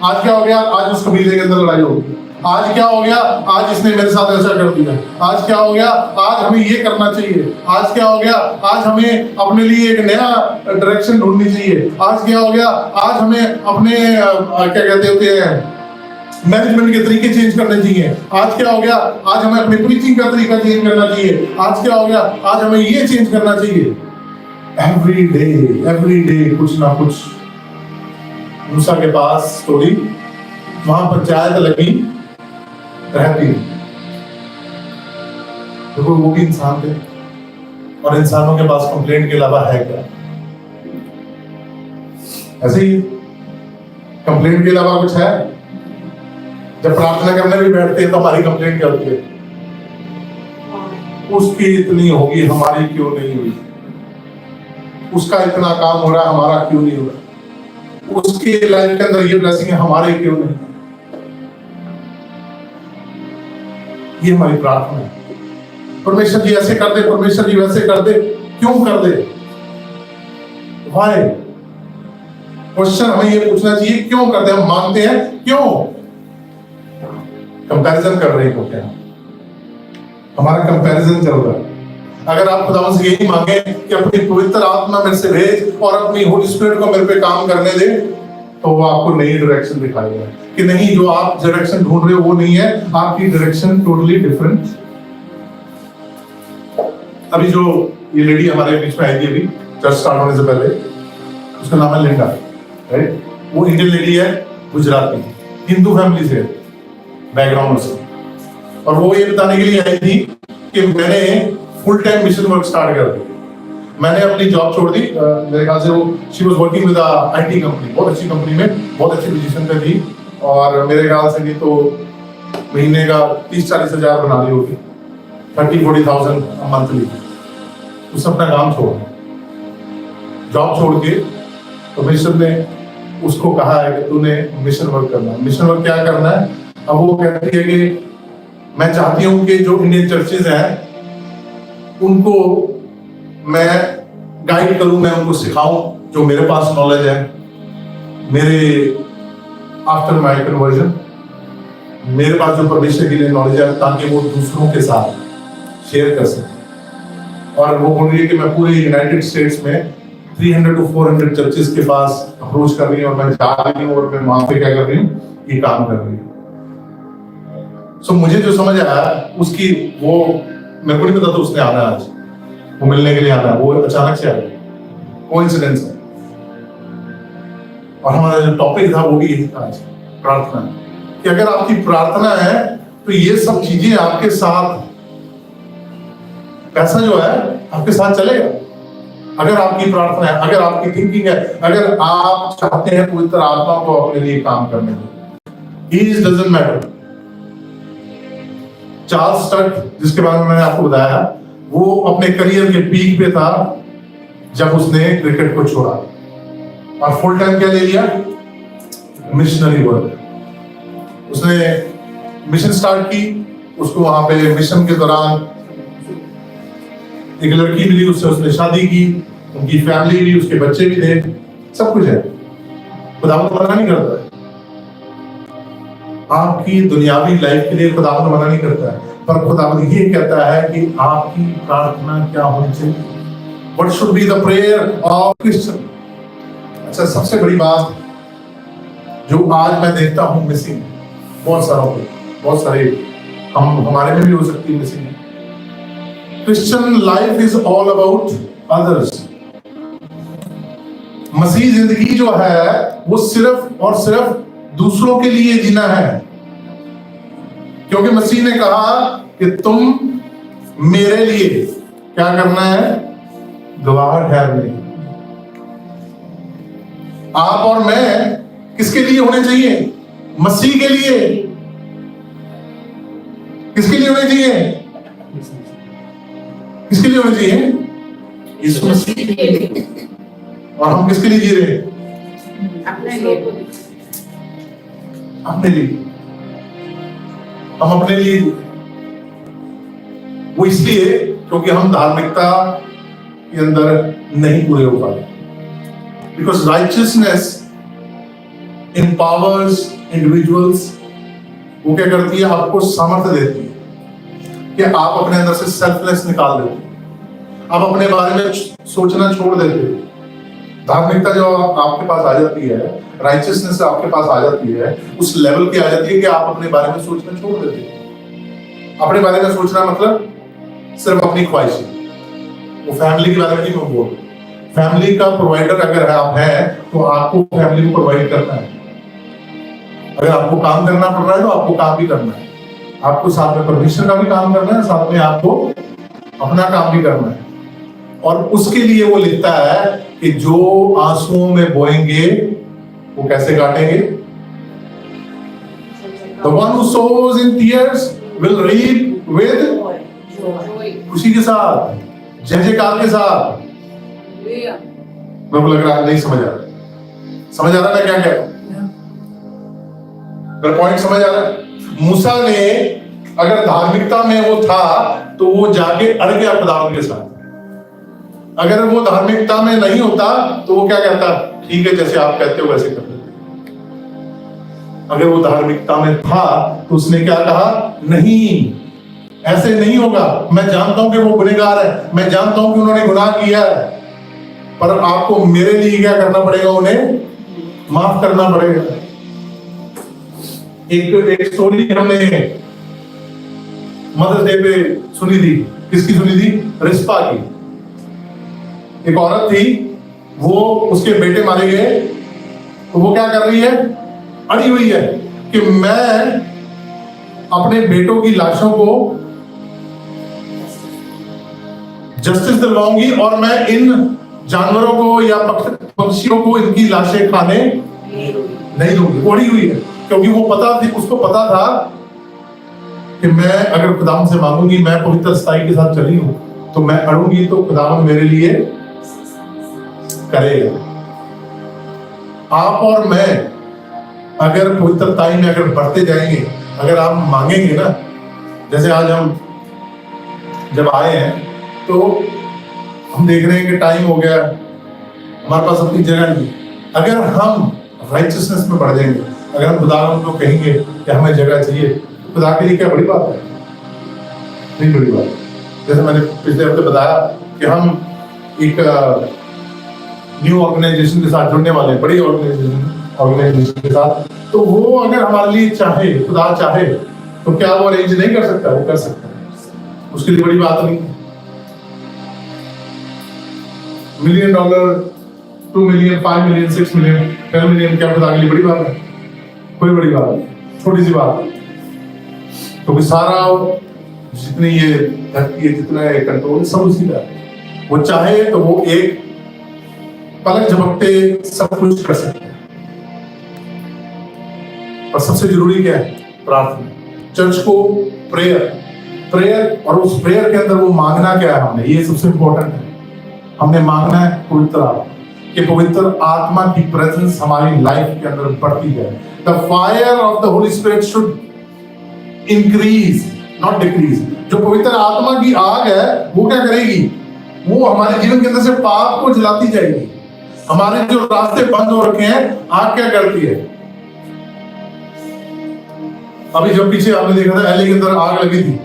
S1: आज क्या हो गया? आज उस कबीले के अंदर लड़ाई हो गई। आज क्या हो गया? आज इसने मेरे साथ ऐसा कर दिया। आज क्या हो गया? आज हमें ये करना चाहिए। आज क्या हो गया? आज हमें अपने लिए एक नया डायरेक्शन ढूंढनी चाहिए। आज क्या हो गया? आज हमें अपने क्या कहते होते हैं, मैनेजमेंट के तरीके चेंज करने चाहिए। आज क्या हो गया? आज हमें अपनी प्रीचिंग का तरीका चेंज करना चाहिए। आज क्या हो गया? आज हमें ये चेंज करना चाहिए। एवरी डे कुछ ना कुछ। मूसा के पास स्टोरी, वहां पंचायत लगी रहती। देखो वो भी इंसान थे, और इंसानों के पास कंप्लेंट के अलावा है क्या? ऐसे ही कंप्लेंट के अलावा कुछ है? जब प्रार्थना करने भी बैठते हैं तो हमारी कंप्लेंट क्या होती है? उसकी इतनी होगी, हमारी क्यों नहीं हुई? उसका इतना काम हो रहा है, हमारा क्यों नहीं हो रहा? उसकी लाइफ के अंदर ये ब्लेसिंग है, हमारे क्यों नहीं? ये हमारी प्रार्थना है। परमेश्वर जी ऐसे कर दे, परमेश्वर जी वैसे कर दे। क्यों कर दे? व्हाई? क्वेश्चन हमें ये पूछना चाहिए, क्यों कर दे? हम मांगते हैं क्यों? कंपैरिजन कर रहे होते हैं। हमारा कंपैरिजन चल रहा है। अगर आप खुदा से यही मांगे कि अपनी पवित्र आत्मा मेरे से भेज और अपनी होली स्पिरिट को मेरे पे काम करने दे, तो वो आपको नई डायरेक्शन दिखाएगा कि नहीं, जो आप डायरेक्शन ढूंढ रहे हो वो नहीं है, आपकी डायरेक्शन टोटली डिफरेंट। अभी जो ये लेडी हमारे बीच में आई थी अभी चर्च स्टार्ट होने से पहले, उसका नाम है लिंडा, राइट? वो इंडियन लेडी है, गुजराती, हिंदू फैमिली से बैकग्राउंड से, और वो ये बताने के लिए आई थी कि मैंने full time mission work start कर दिया। मैंने अपनी जॉब छोड़ दी। मेरे ख्याल से वो she was working with IT company, बहुत अच्छी कंपनी में, बहुत अच्छी पोजीशन पे थी, और मेरे ख्याल से भी तो महीने का 30-40 हज़ार बना ली होगी, 30-40,000 मंथली। उसने अपना काम छोड़ा, जॉब छोड़ के परमेश्वर ने उसको कहा है कि तूने मिशन वर्क करना है। मिशन वर्क क्या करना है? अब वो कहती है कि मैं चाहती हूँ कि जो इंडियन चर्चेज हैं उनको मैं गाइड करूं, मैं उनको सिखाऊं जो मेरे पास नॉलेज है, मेरे आफ्टर माय कन्वर्जन मेरे पास जो परमेश्वर के लिए नॉलेज है, ताकि वो दूसरों के साथ शेयर कर सके। और वो बोल रही है कि मैं पूरे यूनाइटेड स्टेट्स में 300 to 400 चर्चेस के पास अप्रोच कर रही हूँ, और मैं जा रही हूँ और मैं वहां पे क्या कर रही हूँ, ये काम कर रही हूँ। सो मुझे जो समझ आया उसकी, वो मेरे को नहीं पता था उसने आना आज, वो मिलने के लिए आना है, वो अचानक से आ गया, कोइंसिडेंस है। और हमारा जो टॉपिक था वो भी यही था आज, प्रार्थना, कि अगर आपकी प्रार्थना है तो ये सब चीजें आपके साथ, पैसा जो है आपके साथ चलेगा। अगर आपकी प्रार्थना है, अगर आपकी थिंकिंग है, अगर आप चाहते हैं पवित्र आत्मा को अपने लिए काम करने में, age doesn't matter. Charles Studd, जिसके बारे में मैंने आपको बताया, वो अपने करियर के पीक पे था जब उसने क्रिकेट को छोड़ा और फुल टाइम क्या ले लिया, मिशनरी वर्क। उसने मिशन स्टार्ट की, उसको वहां पे मिशन के दौरान एक लड़की मिली, उससे उसने शादी की, उनकी फैमिली भी, उसके बच्चे भी थे, सब कुछ है। खुदावंद मना नहीं करता है आपकी दुनियावी लाइफ के लिए, खुदावंद मना नहीं करता है, पर खुदावंद ये कहता है कि आपकी प्रार्थना क्या होनी चाहिए। What should be the prayer of Christian? अच्छा, सबसे बड़ी बात जो आज मैं देखता हूँ मिसिंग, बहुत सारे हमारे में भी हो सकती है missing. Christian life is all about others. मसीह जिंदगी जो है वो सिर्फ और सिर्फ दूसरों के लिए जीना है, क्योंकि मसीह ने कहा कि तुम मेरे लिए क्या करना है, गवाह ठहरने। आप और मैं किसके लिए होने चाहिए, मसीह के लिए। किसके लिए होने चाहिए, किसके लिए होने चाहिए, यीशु मसीह के लिए। और हम किसके लिए जी रहे हैं,
S2: अपने लिए।
S1: अपने लिए। हम अपने लिए, वो इसलिए क्योंकि हम धार्मिकता के अंदर नहीं पूरे हो पाए। Because righteousness empowers individuals. वो क्या करती है, आपको सामर्थ्य देती है कि आप अपने अंदर से सेल्फलेस निकाल देते हो, आप अपने बारे में सोचना छोड़ देते हो। धार्मिकता जो आपके पास आ जाती है, राइचियसनेस आपके पास आ जाती है, उस लेवल की आ जाती है कि आप अपने बारे में सोचना छोड़ देते हो। अपने बारे में सोचना मतलब सिर्फ अपनी ख्वाहिश, वो फैमिली के बारे में नहीं मैं बोल। फैमिली का प्रोवाइडर अगर आप हैं तो आपको फैमिली को प्रोवाइड करना है। अगर आपको काम करना पड़ रहा है तो आपको काम भी करना है, आपको साथ में परमेश्वर का भी काम करना है, साथ में आपको अपना काम भी करना है। और उसके लिए वो लिखता है कि जो आंसुओं में बोएंगे वो कैसे काटेंगे। The one who sows in tears will reap with खुशी के साथ, जय जयकार के साथ। मेरे को लग रहा है नहीं समझ आ रहा, समझ आ रहा है क्या क्या मेरा पॉइंट समझ आ रहा है। मूसा ने अगर धार्मिकता में वो था तो वो जाके अड़ गया खुदावंद के साथ। अगर वो धार्मिकता में नहीं होता तो वो क्या कहता, ठीक है जैसे आप कहते हो वैसे कर देते। अगर वो धार्मिकता में था तो उसने क्या कहा, नहीं ऐसे नहीं होगा। मैं जानता हूं कि वो गुनहगार है, मैं जानता हूं कि उन्होंने गुनाह किया है, पर आपको मेरे लिए क्या करना पड़ेगा? उन्हें माफ करना पड़ेगा। एक स्टोरी हमने मदर्स डे पे सुनी थी। किसकी सुनी थी? रिस्पा की। एक औरत थी, वो उसके बेटे मारे गए, तो वो क्या कर रही है? अड़ी हुई है कि मैं अपने बेटों की लाशों को जस्टिस दिलवाऊंगी और मैं इन जानवरों को या पक्षियों को इनकी लाशें खाने नहीं दूंगी। वो अड़ी हुई है क्योंकि वो पता थी, उसको पता था कि मैं अगर खुदावन से मांगूंगी, मैं पवित्र सच्चाई के साथ चली हूं, तो मैं अड़ूंगी तो खुदावन मेरे लिए करेगा। आप और मैं अगर पवित्रताई में अगर बढ़ते जाएंगे, अगर आप मांगेंगे ना, जैसे आज हम जब आए हैं तो हम देख रहे हैं कि टाइम हो गया, हमारे पास अपनी जगह नहीं। अगर हम राइचसनेस में बढ़ जाएंगे, अगर हम खुदावन को कहेंगे कि हमें जगह चाहिए, तो खुदा के लिए क्या बड़ी बात है? नहीं बड़ी बात। जैसे मैंने पिछले हफ्ते बताया कि हम एक न्यू ऑर्गेनाइजेशन के साथ जुड़ने वाले हैं, बड़ी ऑर्गेनाइजेशन के साथ। तो वो अगर हमारे लिए चाहे, खुदा चाहे, तो क्या वो अरेंज नहीं कर सकता? वो कर सकता है, उसके लिए बड़ी बात नहीं। $1 million, $2 million, $5 million, $6 million, $10 million, क्या खुदा के लिए बड़ी बात है? कोई बड़ी बात नहीं, छोटी सी बात है। क्योंकि सारा जितनी ये धरती है, जितना ये कंट्रोल, सब उसी का है। वो चाहे तो वो एक पलक झपकते सब कुछ कर सकते हैं। पर सबसे जरूरी क्या है? प्रार्थना। चर्च को प्रेयर, और उस प्रेयर के अंदर वो मांगना क्या है हमने, ये सबसे इंपॉर्टेंट है। हमने मांगना है पवित्र आत्मा, कि पवित्र आत्मा की प्रेजेंस हमारी लाइफ के अंदर बढ़ती जाए। The fire of the Holy spirit should increase, not decrease. जो पवित्र आत्मा की आग है, वो क्या करेगी? वो हमारे जीवन के अंदर से पाप को जलाती जाएगी। हमारे जो रास्ते बंद हो रखे हैं, आग क्या करती है? अभी जब पीछे आपने देखा था, एलए के अंदर आग लगी थी,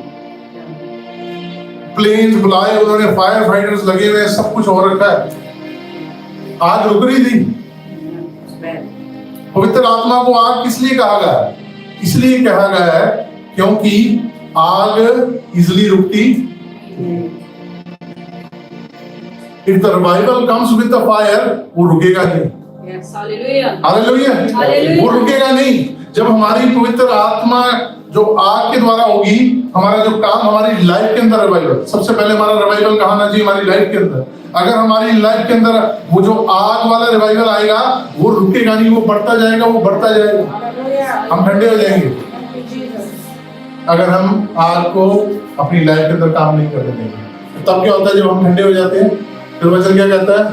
S1: प्लेन्स बुलाए उन्होंने, फायर फाइटर्स लगे हुए, सब कुछ हो रखा है, आग रुक रही थी। पवित्र आत्मा को आग किस लिए कहा गया है? इसलिए कहा गया है क्योंकि आग इजिली रुकती। If the revival comes with the fire, वो रुकेगा नहीं। हालेलुया। वो रुकेगा नहीं। जब हमारी पवित्र आत्मा जो आग के द्वारा होगी, हमारा जो काम, हमारी लाइफ के अंदर रिवाइवल, सबसे पहले हमारा रिवाइवल कहाँ आना चाहिए? हमारी लाइफ के अंदर। अगर हमारी लाइफ के अंदर वो जो आग वाला रिवाइवल आएगा, वो रुकेगा नहीं, वो बढ़ता जाएगा, वो बढ़ता जाएगा। हम ठंडे हो जाएंगे अगर हम आग को अपनी लाइफ के अंदर काम नहीं करने देंगे। तब क्या होता है? जब हम ठंडे हो जाते हैं, फिर वचन क्या कहता है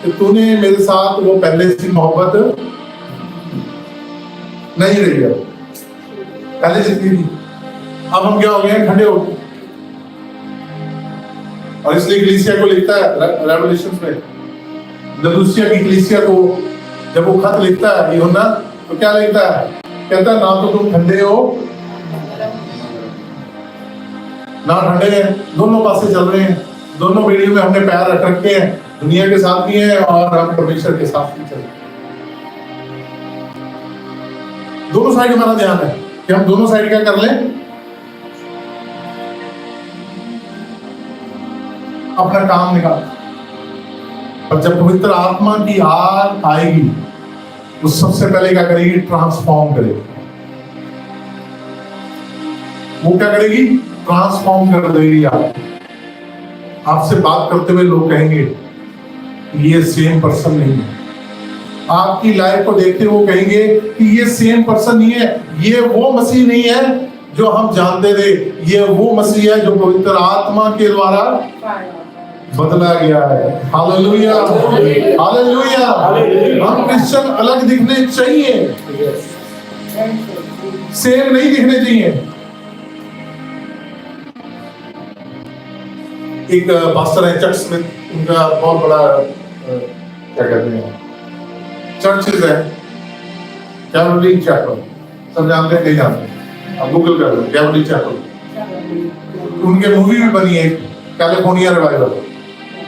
S1: कि तूने मेरे साथ वो पहले से मोहब्बत नहीं रही है, पहले जितनी थी। अब हम क्या हो गए? ठंडे हो गए। और इसलिए इक्लीसिया को लिखता है रेवलेशंस में, लूसिया की इक्लीसिया को जब वो खत लिखता है यूहन्ना, तो क्या लिखता है? कहता है ना तो तुम ठंडे हो ना ठंडे हैं, दोनों पासे चल रहे हैं, दोनों बेड़ी में हमने पैर रख रखे हैं, दुनिया के साथ भी हैं और हम परमेश्वर के साथ भी चल रहे हैं। दोनों साइड हमारा ध्यान है कि हम दोनों साइड क्या कर लें? अपना काम निकाल। और जब पवित्र आत्मा की आग आएगी, वो सबसे पहले क्या करेगी? ट्रांसफॉर्म करेगी। वो क्या करेगी? ट्रांसफॉर्म कर देगी। आपसे बात करते हुए लोग कहेंगे ये सेम पर्सन नहीं है। आपकी लाइफ को देखते हुए वो कहेंगे कि ये सेम पर्सन नहीं है, ये वो मसीह नहीं है जो हम जानते थे, ये वो मसीह है जो पवित्र आत्मा के द्वारा बदला गया है। Hallelujah, hallelujah. हम क्रिश्चियन अलग दिखने चाहिए, सेम नहीं दिखने चाहिए। एक पास्टर है चर्च में, उनका बहुत बड़ा क्या कहते हैं चर्चेज है, कैथोलिक चैपल, सब जानते हैं? नहीं जानते? आप गूगल कर लो कैथोलिक चैपल। उनके मूवी भी बनी है कैलिफोर्निया रिवाइवल,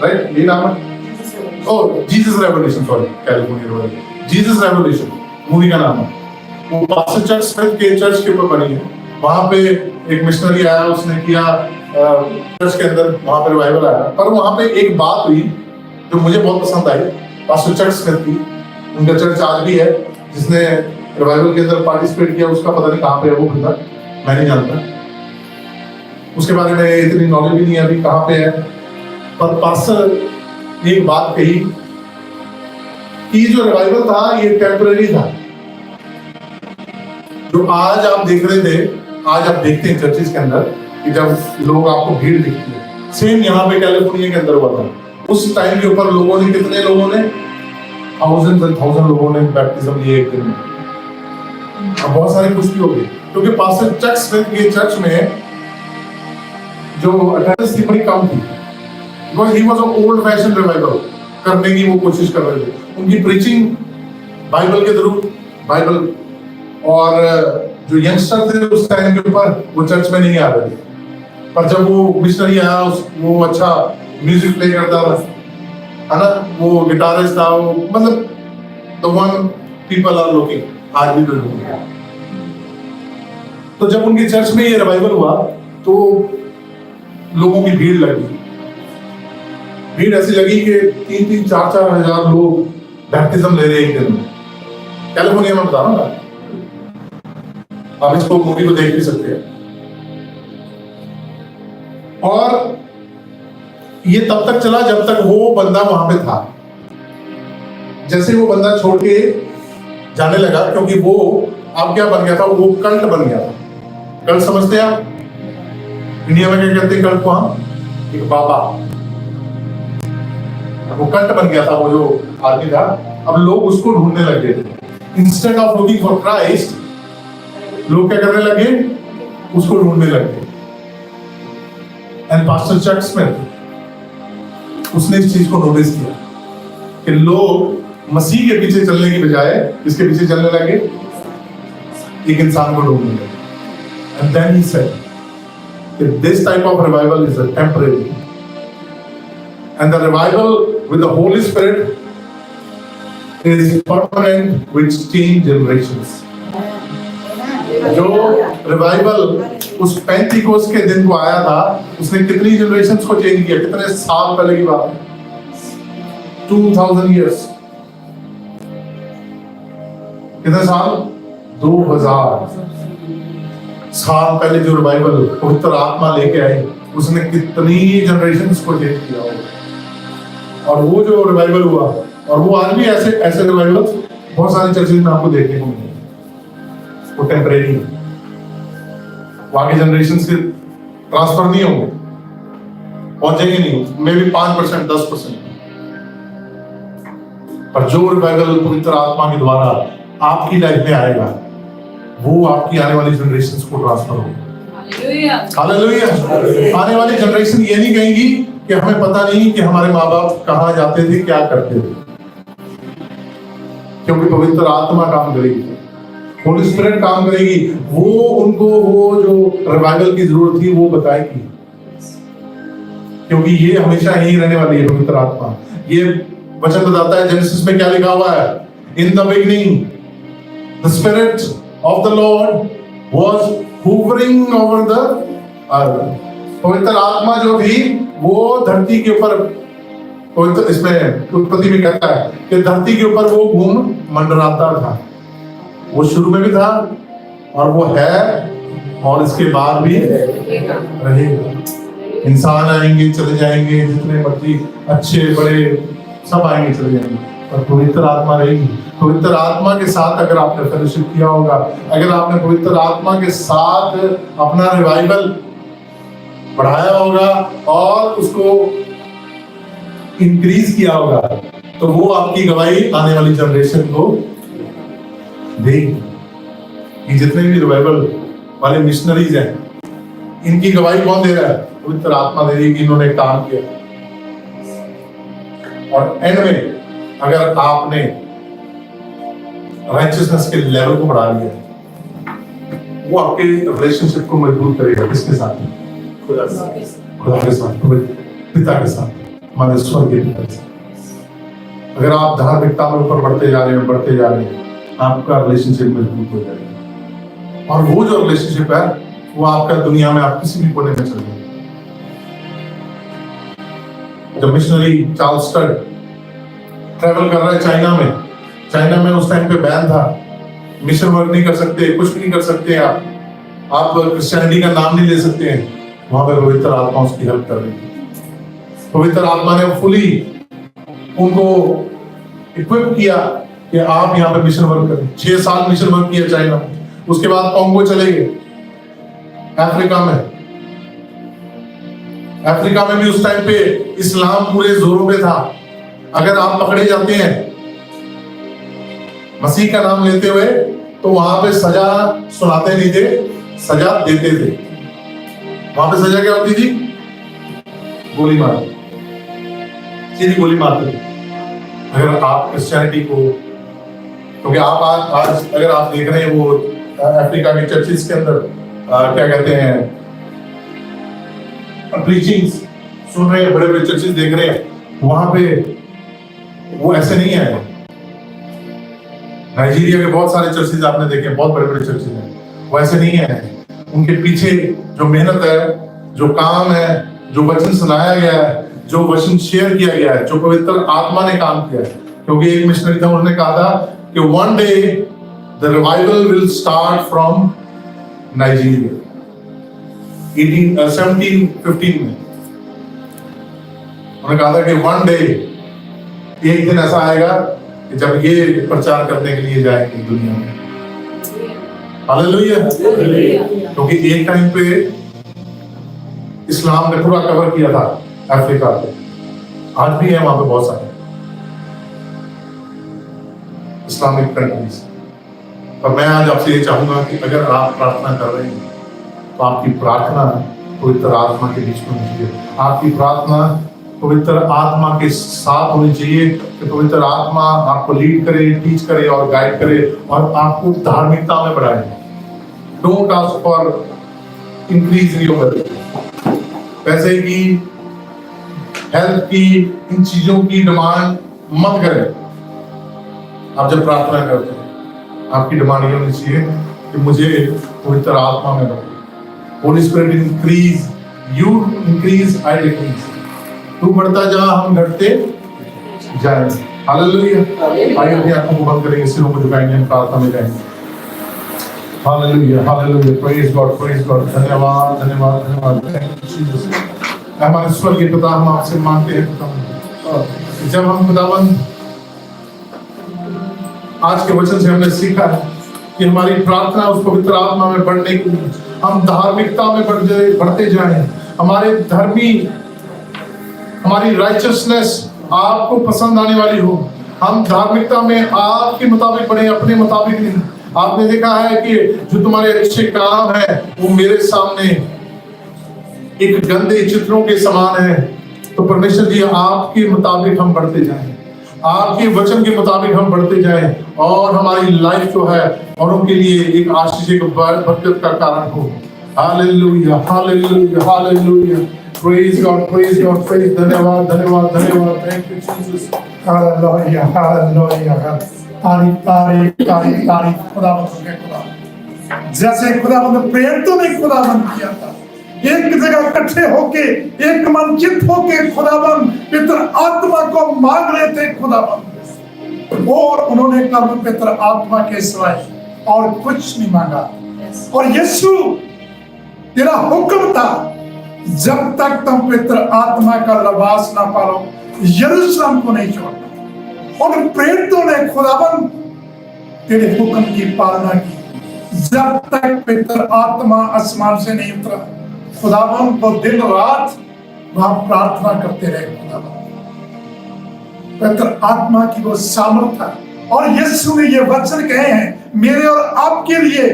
S1: राइट, ये नाम है। Oh, Jesus revolution, sorry, California revival, Jesus revolution movie का नाम है। वो पास्टर चर्च स्मिथ के चर्च के ऊपर बनी है। वहां पे एक मिशनरी आया, उसने किया चर्च के अंदर, वहां पे रिवाइवल आया। पर वहां पे एक बात हुई जो मुझे बहुत पसंद आई, पास्टर चर्च स्मिथ की। उनका चर्च आज भी है। जिसने रिवाइवल के अंदर पार्टिसिपेट किया उसका पता नहीं कहाँ पे है वो बंदा, मैं नहीं जानता, उसके बारे में इतनी नॉलेज भी नहीं है अभी कहाँ पे है। पर पास्टर ने एक बात कही कि जो रिवाइवल था ये टेम्पररी था। जो आज आप देख रहे थे, आज आप देखते हैं चर्चिस के अंदर कि जब लोग आपको भीड़ दिखती है, सेम यहाँ पे कैलिफोर्निया के अंदर हुआ था। उस टाइम के ऊपर लोगों ने, कितने लोगों ने, थाउजेंड एंड थाउजेंड लोगों ने बैप्टिज्म लिए एक दिन में। अब बहुत सारी खुशी हो गई क्योंकि पास्टर चर्च स्मिथ के चर्च में जो अटेंडेंस थी बड़ी कम थी, because he was a old fashion revival करने की वो कोशिश कर रहे थे। उनकी प्रीचिंग बाइबल के थ्रू, बाइबल, और जो यंगस्टर थे उस टाइम के ऊपर वो चर्च में नहीं आ रहे थे। पर जब वो मिशनरी आया, वो अच्छा म्यूजिक प्ले करता था, है ना, वो गिटारिस्ट था, वो मतलब the one people are looking, आज भी लोग। तो जब उनके चर्च में ये रिवाइवल हुआ तो लोगों की भीड़ लगी। भीड़ ऐसी लगी कि 3-3, 4-4 हजार लोग बैप्टिज्म ले रहे एक दिन में। कैलिफोर्निया में बता रहा हूँ, आप इसको मूवी को देख भी सकते हैं। और ये तब तक चला जब तक वो बंदा वहां पे था। जैसे वो बंदा छोड़ के जाने लगा, क्योंकि वो अब क्या बन गया था, वो कल्ट बन गया था। कल्ट समझते हैं आप? इंडिया में क्या कहते हैं कल्ट को? हम एक बाबा, वो कल्ट बन गया था वो जो आदमी था। अब लोग उसको ढूंढने लग गए थे। Instead of looking for Christ, लोग क्या करने लगे? उसको ढूंढने लगे। एंड पास्टर चर्च स्मिथ उसने इस चीज को नोटिस किया कि लोग मसीह के पीछे चलने की बजाय इसके पीछे चलने लगे, एक इंसान को ढूंढने लगे। And then he said that this type of revival is a temporary, and the revival with the Holy Spirit is permanent, which change generations. जो रिवाइवल उस पेंटिकोस्ट के दिन को आया था, उसने कितनी जनरेशंस को चेंज किया? कितने साल पहले की बात है? 2000 years। कितने साल? 2000 साल पहले जो रिवाइवल पवित्र आत्मा लेके आई, उसने कितनी जनरेशंस को चेंज किया होगा। और वो जो रिवाइवल हुआ, और वो आज भी ऐसे ऐसे रिवाइवल बहुत सारे चर्चेज में आपको देखने को मिलेंगे। वो टेम्परेरी है, वो आगे जनरेशंस के ट्रांसफर नहीं होंगे, पहुंचेंगे नहीं, मे बी 5%, 10%। पर जो रिवाइवल पवित्र आत्मा के द्वारा आपकी लाइफ में आएगा, वो आपकी आने वाली जनरेशंस को ट्रांसफर होगा। हालेलुया। आने वाली जनरेशन ये नहीं कहेगी कि हमें पता नहीं कि हमारे माँ बाप कहाँ जाते थे, क्या करते थे, क्योंकि पवित्र आत्मा काम करेगी, होली स्पिरिट काम करेगी। वो उनको वो जो रिवाइवल की जरूरत थी वो बताएगी, क्योंकि ये हमेशा यही रहने वाली है पवित्र आत्मा। ये वचन बताता है, जेनेसिस में क्या लिखा हुआ है? In the beginning the spirit of the Lord was hovering over the earth। पवित्र आत्मा जो थी वो धरती के ऊपर, पवित्र इसमें उत्पत्ति में कहता है कि धरती के ऊपर वो घूम मंडराता था। वो शुरू में भी था और वो है और इसके बाद भी रहेगा। इंसान आएंगे चले जाएंगे, जितने मर्जी अच्छे बड़े सब आएंगे चले जाएंगे, पर पवित्र आत्मा रहेगी। पवित्र आत्मा के साथ अगर आपने फेलोशिप किया होगा, अगर आपने पवित्र आत्मा के साथ अपना रिवाइवल बढ़ाया होगा और उसको इंक्रीज किया होगा, तो वो आपकी गवाही आने वाली जनरेशन को देगी। जितने भी रिवाइवल वाले मिशनरीज हैं, इनकी गवाही कौन दे रहा है? पवित्र आत्मा दे रही है कि इन्होंने काम किया। और एंड में अगर आपने राइचियसनेस के लेवल को बढ़ा लिया, वो आपके रिलेशनशिप को मजबूत करेगा। किसके साथ? खुदा के साथ, पिता के साथ, हमारे स्वर्गीय पिता के साथ। अगर आप धार्मिकता में ऊपर बढ़ते जा रहे हैं, आपका रिलेशनशिप मजबूत हो जाएगा। और वो जो रिलेशनशिप है वो आपका दुनिया में आप किसी भी कोने में चल जाए। जब मिशनरी चार्ल्स स्टड ट्रैवल कर रहा है चाइना में उस टाइम पे बैन था, मिशन वर्क नहीं कर सकते, कुछ भी नहीं कर सकते, आप क्रिश्चियनिटी का नाम नहीं ले सकते हैं। वहां पे पवित्र आत्मा उसकी हेल्प कर रही थी। पवित्र आत्मा ने फुली उनको इक्विप किया कि आप यहाँ पे मिशन वर्क करें। 6 साल मिशन वर्क किया चाइना में। उसके बाद कॉन्गो चले गए, अफ्रीका में भी उस टाइम पे इस्लाम पूरे जोरों पे था। अगर आप पकड़े जाते हैं मसीह का नाम लेते हुए तो वहां पे सजा सुनाते नहीं थे, सजा देते थे। वहां पे सजा क्या होती थी? गोली मार, सीधी गोली मारते थे। अगर आप क्रिश्चियनिटी को, क्योंकि आप आज अगर आप देख रहे हैं वो अफ्रीका के चर्चिस के अंदर क्या कहते हैं, प्रीचिंग्स सुन रहे हैं, बड़े बड़े चर्चिस देख रहे हैं, वहां पे वो ऐसे नहीं है। नाइजीरिया के बहुत सारे चर्चिस आपने देखे, बहुत बड़े बड़े चर्चिस हैं, वो ऐसे नहीं है। उनके पीछे जो मेहनत है, जो काम है, जो वचन सुनाया गया है, जो वचन शेयर किया गया है, जो पवित्र आत्मा ने काम किया है। क्योंकि एक मिशनरी था, उन्होंने कहा था कि one day the revival will start from Nigeria 1715 में। उन्होंने कहा था कि वन डे, एक दिन ऐसा आएगा कि जब ये प्रचार करने के लिए जाएंगे दुनिया में। हालेलुया। क्योंकि एक टाइम पे इस्लाम ने पूरा कवर किया था अफ्रीका को। आज भी है वहां पे बहुत सारे इस्लामिक कंट्रीज। और मैं आज आपसे ये चाहूंगा कि अगर आप प्रार्थना कर रहे हैं तो आपकी प्रार्थना पवित्र आत्मा के बीच में होनी चाहिए। आपकी प्रार्थना पवित्र आत्मा के साथ होनी चाहिए कि पवित्र आत्मा आपको लीड करे, टीच करे और गाइड करे और आपको धार्मिकता में बढ़ाए। Don't ask for increase in your पैसे की, हेल्थ की, इन चीजों की डिमांड मत करें। आप जब प्रार्थना करते हैं आपकी डिमांड ये होनी चाहिए कि मुझे पवित्र आत्मा में रखो। Holi spirit increase, you increase, I decrease. तू बढ़ता जा, हम घटते जाएंगे। हालेलुया। आइए अपनी आंखों को बंद करेंगे, सिरों को झुकाएंगे, हम प्रार्थना में जाएंगे। Hallelujah, hallelujah, praise God, praise God. धन्यवाद, धन्यवाद, धन्यवाद। Thank you Jesus. हमारे स्वर्गीय पिता, हम आपसे मांगते हैं खुदावंद, जब हम खुदावंद आज के वचन से हमने सीखा है कि हमारी प्रार्थना उस पवित्र आत्मा में बढ़ने के लिए हम धार्मिकता में बढ़ते जाएं। हमारी राइचसनेस आपको पसंद आने वाली हो। हम धार्मिकता में आपके मुताबिक बढ़े, अपने मुताबिक नहीं। आपने देखा है कि जो तुम्हारे अच्छे काम है वो मेरे सामने एक गंदे चित्रों के समान है। तो परमेश्वर जी, आपके मुताबिक हम बढ़ते जाएं, आपके वचन के मुताबिक हम बढ़ते जाएं और हमारी लाइफ जो है औरों के लिए एक आशीष, एक बरकत का कारण हो। Hallelujah, hallelujah, hallelujah. Praise God, praise God, praise. धन्यवाद, धन्यवाद, धन्यवाद। Thank you Jesus. Hallelujah, hallelujah. तारीफ, तारीफ, तारीफ, तारीफ खुदावंद के खुदा। जैसे खुदावंद प्रेरितों ने खुदावंद किया था, एक जगह इकट्ठे होके, एक मन चित होके खुदावंद पितर आत्मा को मांग रहे थे खुदावंद, और उन्होंने कल पितर आत्मा के सिवाय और कुछ नहीं मांगा। और यीशु तेरा हुक्म था, जब तक तुम पितर आत्मा का लबास ना पालो यरूशलेम को नहीं छोड़ना। और प्रेरितों ने खुदावंद तेरे हुक्म की पालना की, जब तक पितर आत्मा आसमान से नहीं उतरा। खुदावंद वो दिन रात वहां प्रार्थना करते रहे खुदावंद, पितर आत्मा की वो सामर्थ है। और यीशु ने ये वचन कहे हैं मेरे और आपके लिए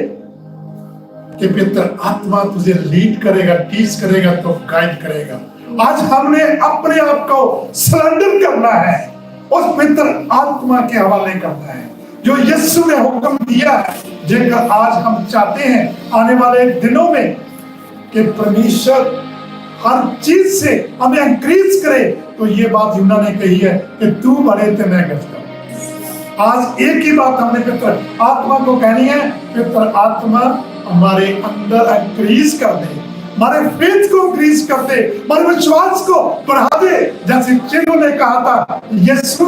S1: कि पितर आत्मा तुझे लीड करेगा, टीच करेगा, तो गाइड करेगा। आज हमने अपने आप को सरेंडर करना है, उस पितर आत्मा के हवाले करना है जो यीशु ने हुक्म दिया है। जेकर आज हम चाहते हैं आने वाले दिनों में कि परमेश्वर
S3: हर चीज से हमें इंक्रीज करे। तो ये बात यूहन्ना ने कही है कि तू बढ़े तो मैं घटता। आज एक ही बात हमने पवित्र आत्मा को कहनी है, पवित्र आत्मा हमारे अंदर इंक्रीज कर दे, हमारे फेथ को इंक्रीज कर दे, हमारे विश्वास को बढ़ा दे। जैसे चेलों ने कहा था, यीशु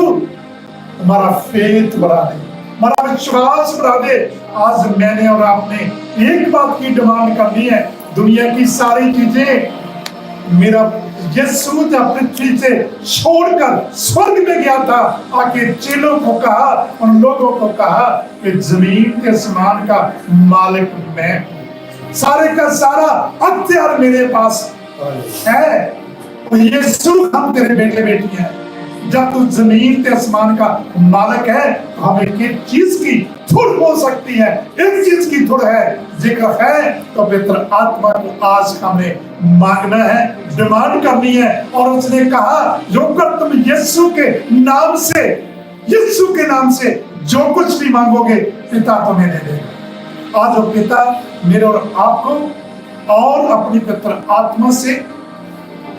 S3: हमारा फेथ बढ़ा दे, हमारा विश्वास बढ़ा दे। आज मैंने और आपने एक बात की डिमांड करनी है, दुनिया की सारी चीजें मेरा यीशु जब पृथ्वी से छोड़कर स्वर्ग में गया था, आके चेलों को कहा, उन लोगों को कहा कि जमीन के आसमान का मालिक मैं हूं, सारे का सारा अख्तियार मेरे पास है। तो यीशु हम तेरे बेटे बेटी हैं। जब तू जमीन के आसमान का मालिक है तो हमें एक चीज की थुड़ हो सकती है, एक चीज की थुड़ है, जिक्र है। तो पवित्र आत्मा को आज हमें मांगना है, डिमांड करनी है। और उसने कहा, जो कर तुम यीशु के नाम से, यीशु के नाम से जो कुछ भी मांगोगे पिता तुम्हें दे देगा। आज वो पिता मेरे और आपको और अपनी पवित्र आत्मा से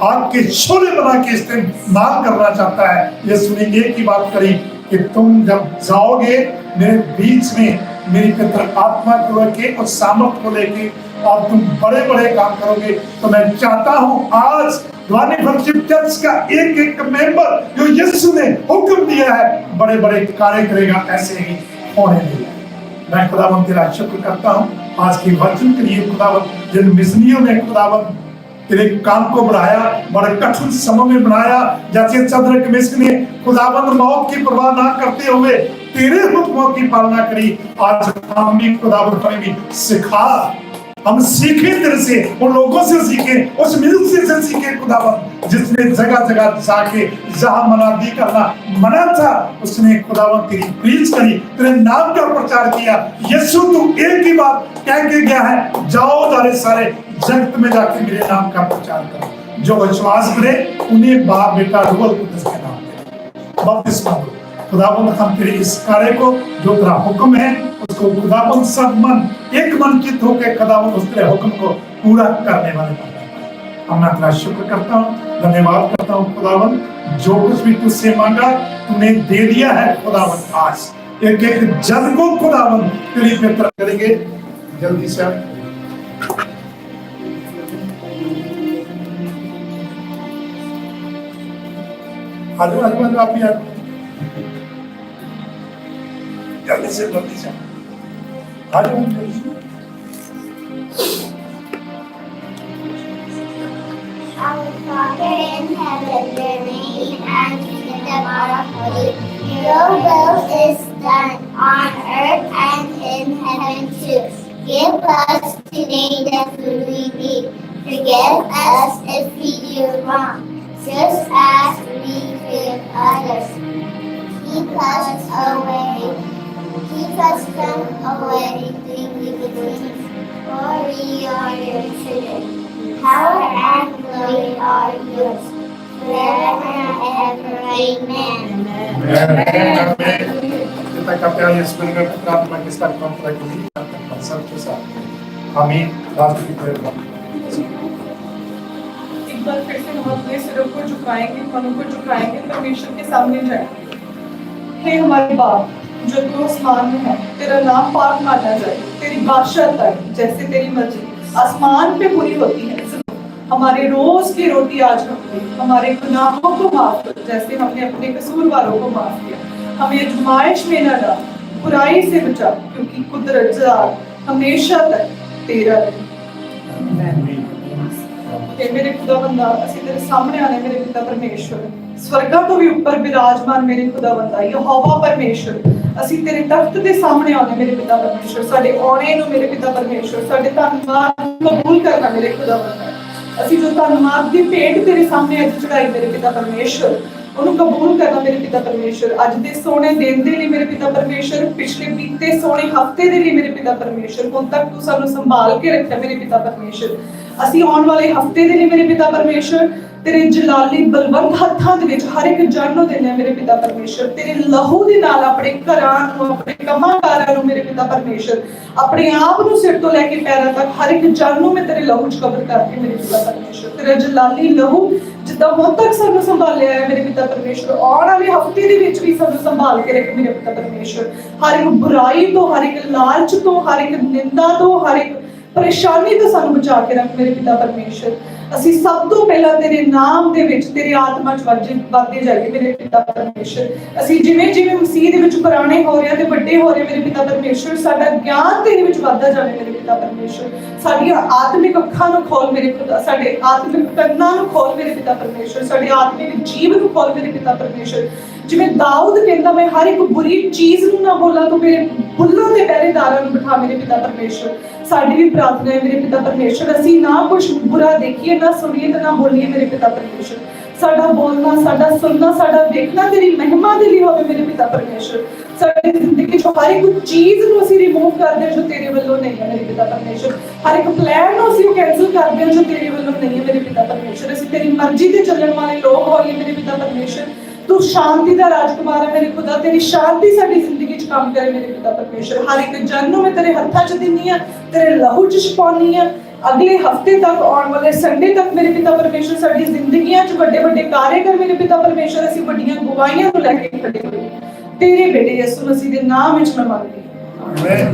S3: आपके शोले बना के इस्तेमाल करना चाहता है। यीशु ने एक ही बात करी कि तुम जब जाओगे मेरे बीच में मेरी पवित्र आत्मा को लेके और सामर्थ को लेके और तुम बड़े बड़े काम करोगे। तो मैं चाहता हूं आज ध्वनि फellowship चर्च का एक एक मेंबर जो यीशु ने हुक्म दिया है बड़े बड़े कार्य करेगा, ऐसे ही होने देगा। मैं खुदावंद तेरा शुक्र करता हूं आज की वचन के लिए। खुदावंद जिन मिशनियों ने खुदावंद तेरे काम को बढ़ाया, बड़े कठिन समय में बनाया, जैसे शद्रक मिस्र ने खुदावंद मौत की परवाह ना करते हुए तेरे हुक्मों की पालना करी। आज हम भी खुदावंद हमें भी सिखा, हम सीखे तेरे से, उन लोगों से सीखे, उस मिस्र से सीखे खुदावंद जिसने जगह जगह जाके जहां मनादी करना मना था, उसने खुदावंद तेरी प्रीच करी, तेरे नाम का प्रचार किया। यीशु तू एक ही बात कह के गया है, जाओ सारे जगत में जाके मेरे नाम का प्रचार करो। जो विश्वास करे उन्हें बाप बेटा रूह कुदस के नाम दे बपतिस्मा दो। खुदावंद हम तेरे इस कार्य को जो तेरा हुक्म है उसको खुदावंद सब मन एक मन चित्त होकर खुदावंद उस तेरे हुक्म को पूरा करने वाले हम मैं तेरा शुक्र करता हूँ, धन्यवाद करता हूँ खुदावंद। जो कुछ भी तुझसे मांगा तूने दे दिया है खुदावंद। आज एक एक जन को खुदावंद तेरी पवित्र करेंगे। जल्दी से आज आप भी जल्दी से आज
S4: Our Father in heaven, your name and kingdom are holy. Your will is done on earth and in heaven too. Give us today the food we need. Forgive us if we do wrong, just as we forgive others. Keep us from doing evil things, for we are your children. Power and glory are yours, forever and ever. Amen.
S3: Kita kata yang sebenarnya kita mengisahkan kontra ini tentang pasal kisah. Amin. Lalu kita
S5: एक बार फिर से हम अपने सिरों को झुकाएंगे, मनों को झुकाएंगे, परमेश्वर के सामने जाएंगे। हे हमारे बाप जो तू आसमान में है, तेरा नाम पाक माना जाए, तेरी बादशाह आए, जैसे तेरी मर्जी आसमान पे पूरी होती है। हमारे रोज की रोटी आज हमें, हमारे गुनाहों को माफ कर जैसे हमने अपने कसूरवारों को माफ किया। हमें आजमाइश में न डाल, बुराई से बचा, क्योंकि कुदरत जलाल हमेशा तक तेरा है। मेरे खुदावंदा ਅਸੀਂ तेरे सामने आने मेरे पिता परमेश्वर, स्वर्गा तो भी ऊपर विराजमान मेरे खुदावंदा यहोवा परमेश्वर, ਅਸੀਂ तेरे तख्त ਦੇ सामने आने मेरे पिता परमेश्वर। ਸਾਡੇ ਆਉਣੇ ਨੂੰ मेरे पिता परमेश्वर, ਸਾਡੇ ਧੰਨਵਾਦ ਕਬੂਲ ਕਰਨਾ मेरे खुदावंदा। ਅਸੀਂ ਜੋ ਧੰਨਵਾਦ ਦੀ ਭੇਟ ਤੇਰੇ ਸਾਹਮਣੇ ਅੱਜ ਚੜਾਈ ਮੇਰੇ ਪਿਤਾ ਪਰਮੇਸ਼ਵਰ, ਉਹਨੂੰ ਕਬੂਲ ਕਰਨਾ ਮੇਰੇ ਪਿਤਾ ਪਰਮੇਸ਼ਵਰ। ਅੱਜ ਦੇ ਸੋਹਣੇ ਦਿਨ ਦੇ ਲਈ ਮੇਰੇ ਪਿਤਾ ਪਰਮੇਸ਼ਵਰ, ਪਿਛਲੇ ਬੀਤੇ ਸੋਹਣੇ ਹਫਤੇ ਦੇ ਲਈ ਮੇਰੇ ਪਿਤਾ ਪਰਮੇਸ਼ਵਰ, ਹੁਣ ਤੱਕ ਤੂੰ ਸਾਨੂੰ ਸੰਭਾਲ ਕੇ ਰੱਖਿਆ ਮੇਰੇ ਪਿਤਾ ਪਰਮੇਸ਼ਵਰ। ਅਸੀਂ ਆਉਣ ਵਾਲੇ ਹਫਤੇ ਦੇ ਲਈ ਮੇਰੇ ਪਿਤਾ ਪਰਮੇਸ਼ਰ ਤੇਰੇ ਜਲਾਲੀ ਬਲਵੰਤ ਹੱਥਾਂ ਦੇ ਵਿੱਚ ਹਰ ਇੱਕ ਜਨ ਨੂੰ ਦਿੰਦੇ ਆ ਮੇਰੇ ਪਿਤਾ ਪਰਮੇਸ਼ਰ। ਤੇਰੇ ਲਹੂ ਦੇ ਨਾਲ ਆਪਣੇ ਘਰਾਂ ਨੂੰ, ਆਪਣੇ ਕੰਮਾਂ ਕਾਰਾਂ ਨੂੰ ਮੇਰੇ ਪਿਤਾ ਪਰਮੇਸ਼ਰ, ਆਪਣੇ ਆਪ ਨੂੰ ਸਿਰ ਤੋਂ ਲੈ ਕੇ ਪੈਰਾਂ ਤੱਕ ਹਰ ਇੱਕ ਜਨ ਨੂੰ ਮੈਂ ਤੇਰੇ ਲਹੂ 'ਚ ਕਵਰ ਕਰਕੇ ਮੇਰੇ ਪਿਤਾ ਪਰਮੇਸ਼ਰ। ਤੇਰਾ ਜਲਾਲੀ ਲਹੂ ਜਿੱਦਾਂ ਹੁਣ ਤੱਕ ਸਾਨੂੰ ਸੰਭਾਲਿਆ ਹੈ ਮੇਰੇ ਪਿਤਾ ਪਰਮੇਸ਼ਰ, ਆਉਣ ਵਾਲੇ ਹਫਤੇ ਦੇ ਵਿੱਚ ਵੀ ਸਾਨੂੰ ਸੰਭਾਲ ਕੇ ਰੱਖ ਮੇਰੇ ਪਿਤਾ ਪਰਮੇਸ਼ਰ। ਹਰ ਇੱਕ ਬੁਰਾਈ ਤੋਂ, ਹਰ ਇੱਕ ਲਾਲਚ ਤੋਂ, ਹਰ ਇੱਕ ਨਿੰਦਾ ਤੋਂ, ਹਰ ਇੱਕ ਪਰੇਸ਼ਾਨੀ ਤੋਂ ਸਾਨੂੰ ਬਚਾ ਕੇ ਰੱਖ ਮੇਰੇ ਪਿਤਾ ਪਰਮੇਸ਼ਰ। ਅਸੀਂ ਸਭ ਤੋਂ ਪਹਿਲਾਂ ਤੇਰੇ ਨਾਮ ਦੇ ਵਿੱਚ ਤੇਰੀ ਆਤਮਾ 'ਚ ਵੱਧਦੇ ਜਾਈਏ ਮੇਰੇ ਪਿਤਾ ਪਰਮੇਸ਼ਰ। ਅਸੀਂ ਜਿਵੇਂ ਜਿਵੇਂ ਮਸੀਹ ਦੇ ਵਿੱਚ ਪੁਰਾਣੇ ਹੋ ਰਹੇ ਤੇ ਵੱਡੇ ਹੋ ਰਹੇ ਮੇਰੇ ਪਿਤਾ ਪਰਮੇਸ਼ਰ, ਸਾਡਾ ਗਿਆਨ ਤੇਰੇ ਵਿੱਚ ਵੱਧਦਾ ਜਾਵੇ ਮੇਰੇ ਪਿਤਾ ਪਰਮੇਸ਼ਰ। ਸਾਡੀਆਂ ਆਤਮਿਕ ਅੱਖਾਂ ਨੂੰ ਖੋਲ ਮੇਰੇ ਪਿਤਾ, ਸਾਡੇ ਆਤਮਿਕ ਕੰਨਾਂ ਨੂੰ ਖੋਲ ਮੇਰੇ ਪਿਤਾ ਪਰਮੇਸ਼ਰ, ਸਾਡੇ ਆਤਮਿਕ ਜੀਵ ਨੂੰ ਖੋਲ ਮੇਰੇ ਪਿਤਾ ਪਰਮੇਸ਼ਰ। ਜਿਵੇਂ ਦਾਊਦ ਕਹਿੰਦਾ ਮੈਂ ਹਰ ਇੱਕ ਬੁਰੀ ਚੀਜ਼ ਨੂੰ ਨਾ ਬੋਲਾਂ, ਤੂੰ ਮੇਰੇ ਬੁੱਲਾਂ ਦੇ ਪਹਿਰੇਦਾਰਾਂ ਨੂੰ ਬਿਠਾ ਮੇਰੇ ਪਿਤਾ ਪਰਮੇਸ਼ਰ। ਸਾਡੀ ਵੀ ਪ੍ਰਾਰਥਨਾ ਹੈ ਮੇਰੇ ਪਿਤਾ ਪਰਮੇਸ਼ਰ, ਅਸੀਂ ਨਾ ਕੁਛ ਬੁਰਾ ਦੇਖੀਏ, ਨਾ ਸੁਣੀਏ ਤੇ ਨਾ ਬੋਲੀਏ ਮੇਰੇ ਪਿਤਾ ਪਰਮੇਸ਼ਰ। ਸਾਡਾ ਬੋਲਣਾ, ਸਾਡਾ ਸੁਣਨਾ, ਸਾਡਾ ਵੇਖਣਾ ਤੇਰੀ ਮਹਿਮਾ ਦੇ ਲਈ ਹੋਵੇ ਮੇਰੇ ਪਿਤਾ ਪਰਮੇਸ਼ਰ। ਸਾਡੀ ਜ਼ਿੰਦਗੀ 'ਚੋਂ ਹਰ ਇੱਕ ਚੀਜ਼ ਨੂੰ ਅਸੀਂ ਰਿਮੂਵ ਕਰਦੇ ਹਾਂ ਜੋ ਤੇਰੇ ਵੱਲੋਂ ਨਹੀਂ ਹੈ ਮੇਰੇ ਪਿਤਾ ਪਰਮੇਸ਼ਰ। ਹਰ ਇੱਕ ਪਲਾਨ ਨੂੰ ਅਸੀਂ ਕੈਂਸਲ ਕਰਦੇ ਹਾਂ ਜੋ ਤੇਰੇ ਵੱਲੋਂ ਨਹੀਂ ਹੈ ਮੇਰੇ ਪਿਤਾ ਪਰਮੇਸ਼ਰ। ਅਸੀਂ ਤੇਰੀ ਮਰਜ਼ੀ ਤੇ ਚੱਲਣ ਵਾਲੇ ਲੋਕ ਹੋਈਏ ਮੇਰੇ ਪਿਤਾ ਪਰਮੇਸ਼ਰ। ਤੂੰ ਸ਼ਾਂਤੀ ਦਾ ਰਾਜਕੁਮਾਰ ਹੈ ਮੇਰੇ ਖੁਦਾ, ਤੇਰੀ ਸ਼ਾਂਤੀ ਸਾਡੀ ਜ਼ਿੰਦਗੀ 'ਚ ਕੰਮ ਕਰੇ ਮੇਰੇ ਪਿਤਾ ਪਰਮੇਸ਼ਰ। ਹਰ ਇੱਕ ਜਨ ਨੂੰ ਮੈਂ ਤੇਰੇ ਹੱਥਾਂ 'ਚ ਦਿੰਦੀ ਹਾਂ, ਤੇਰੇ ਲਹੂ 'ਚ ਛਪਾਉਂਦੀ ਹਾਂ। ਅਗਲੇ ਹਫਤੇ ਤੱਕ, ਆਉਣ ਵਾਲੇ ਸੰਡੇ ਤੱਕ ਮੇਰੇ ਪਿਤਾ ਪਰਮੇਸ਼ਰ ਸਾਡੀ ਜ਼ਿੰਦਗੀਆਂ 'ਚ ਵੱਡੇ ਵੱਡੇ ਕਾਰਜ ਕਰ ਮੇਰੇ ਪਿਤਾ ਪਰਮੇਸ਼ਰ। ਅਸੀਂ ਵੱਡੀਆਂ ਗਵਾਹੀਆਂ ਨੂੰ ਲੈ ਕੇ ਖੜੇ ਹੋਏ ਤੇਰੇ ਬੇਟੇ ਯਿਸੂ ਮਸੀਹ ਦੇ ਨਾਮ ਵਿੱਚ ਮੈਂ ਮੰਗਦੀ ਹਾਂ।
S3: Amen.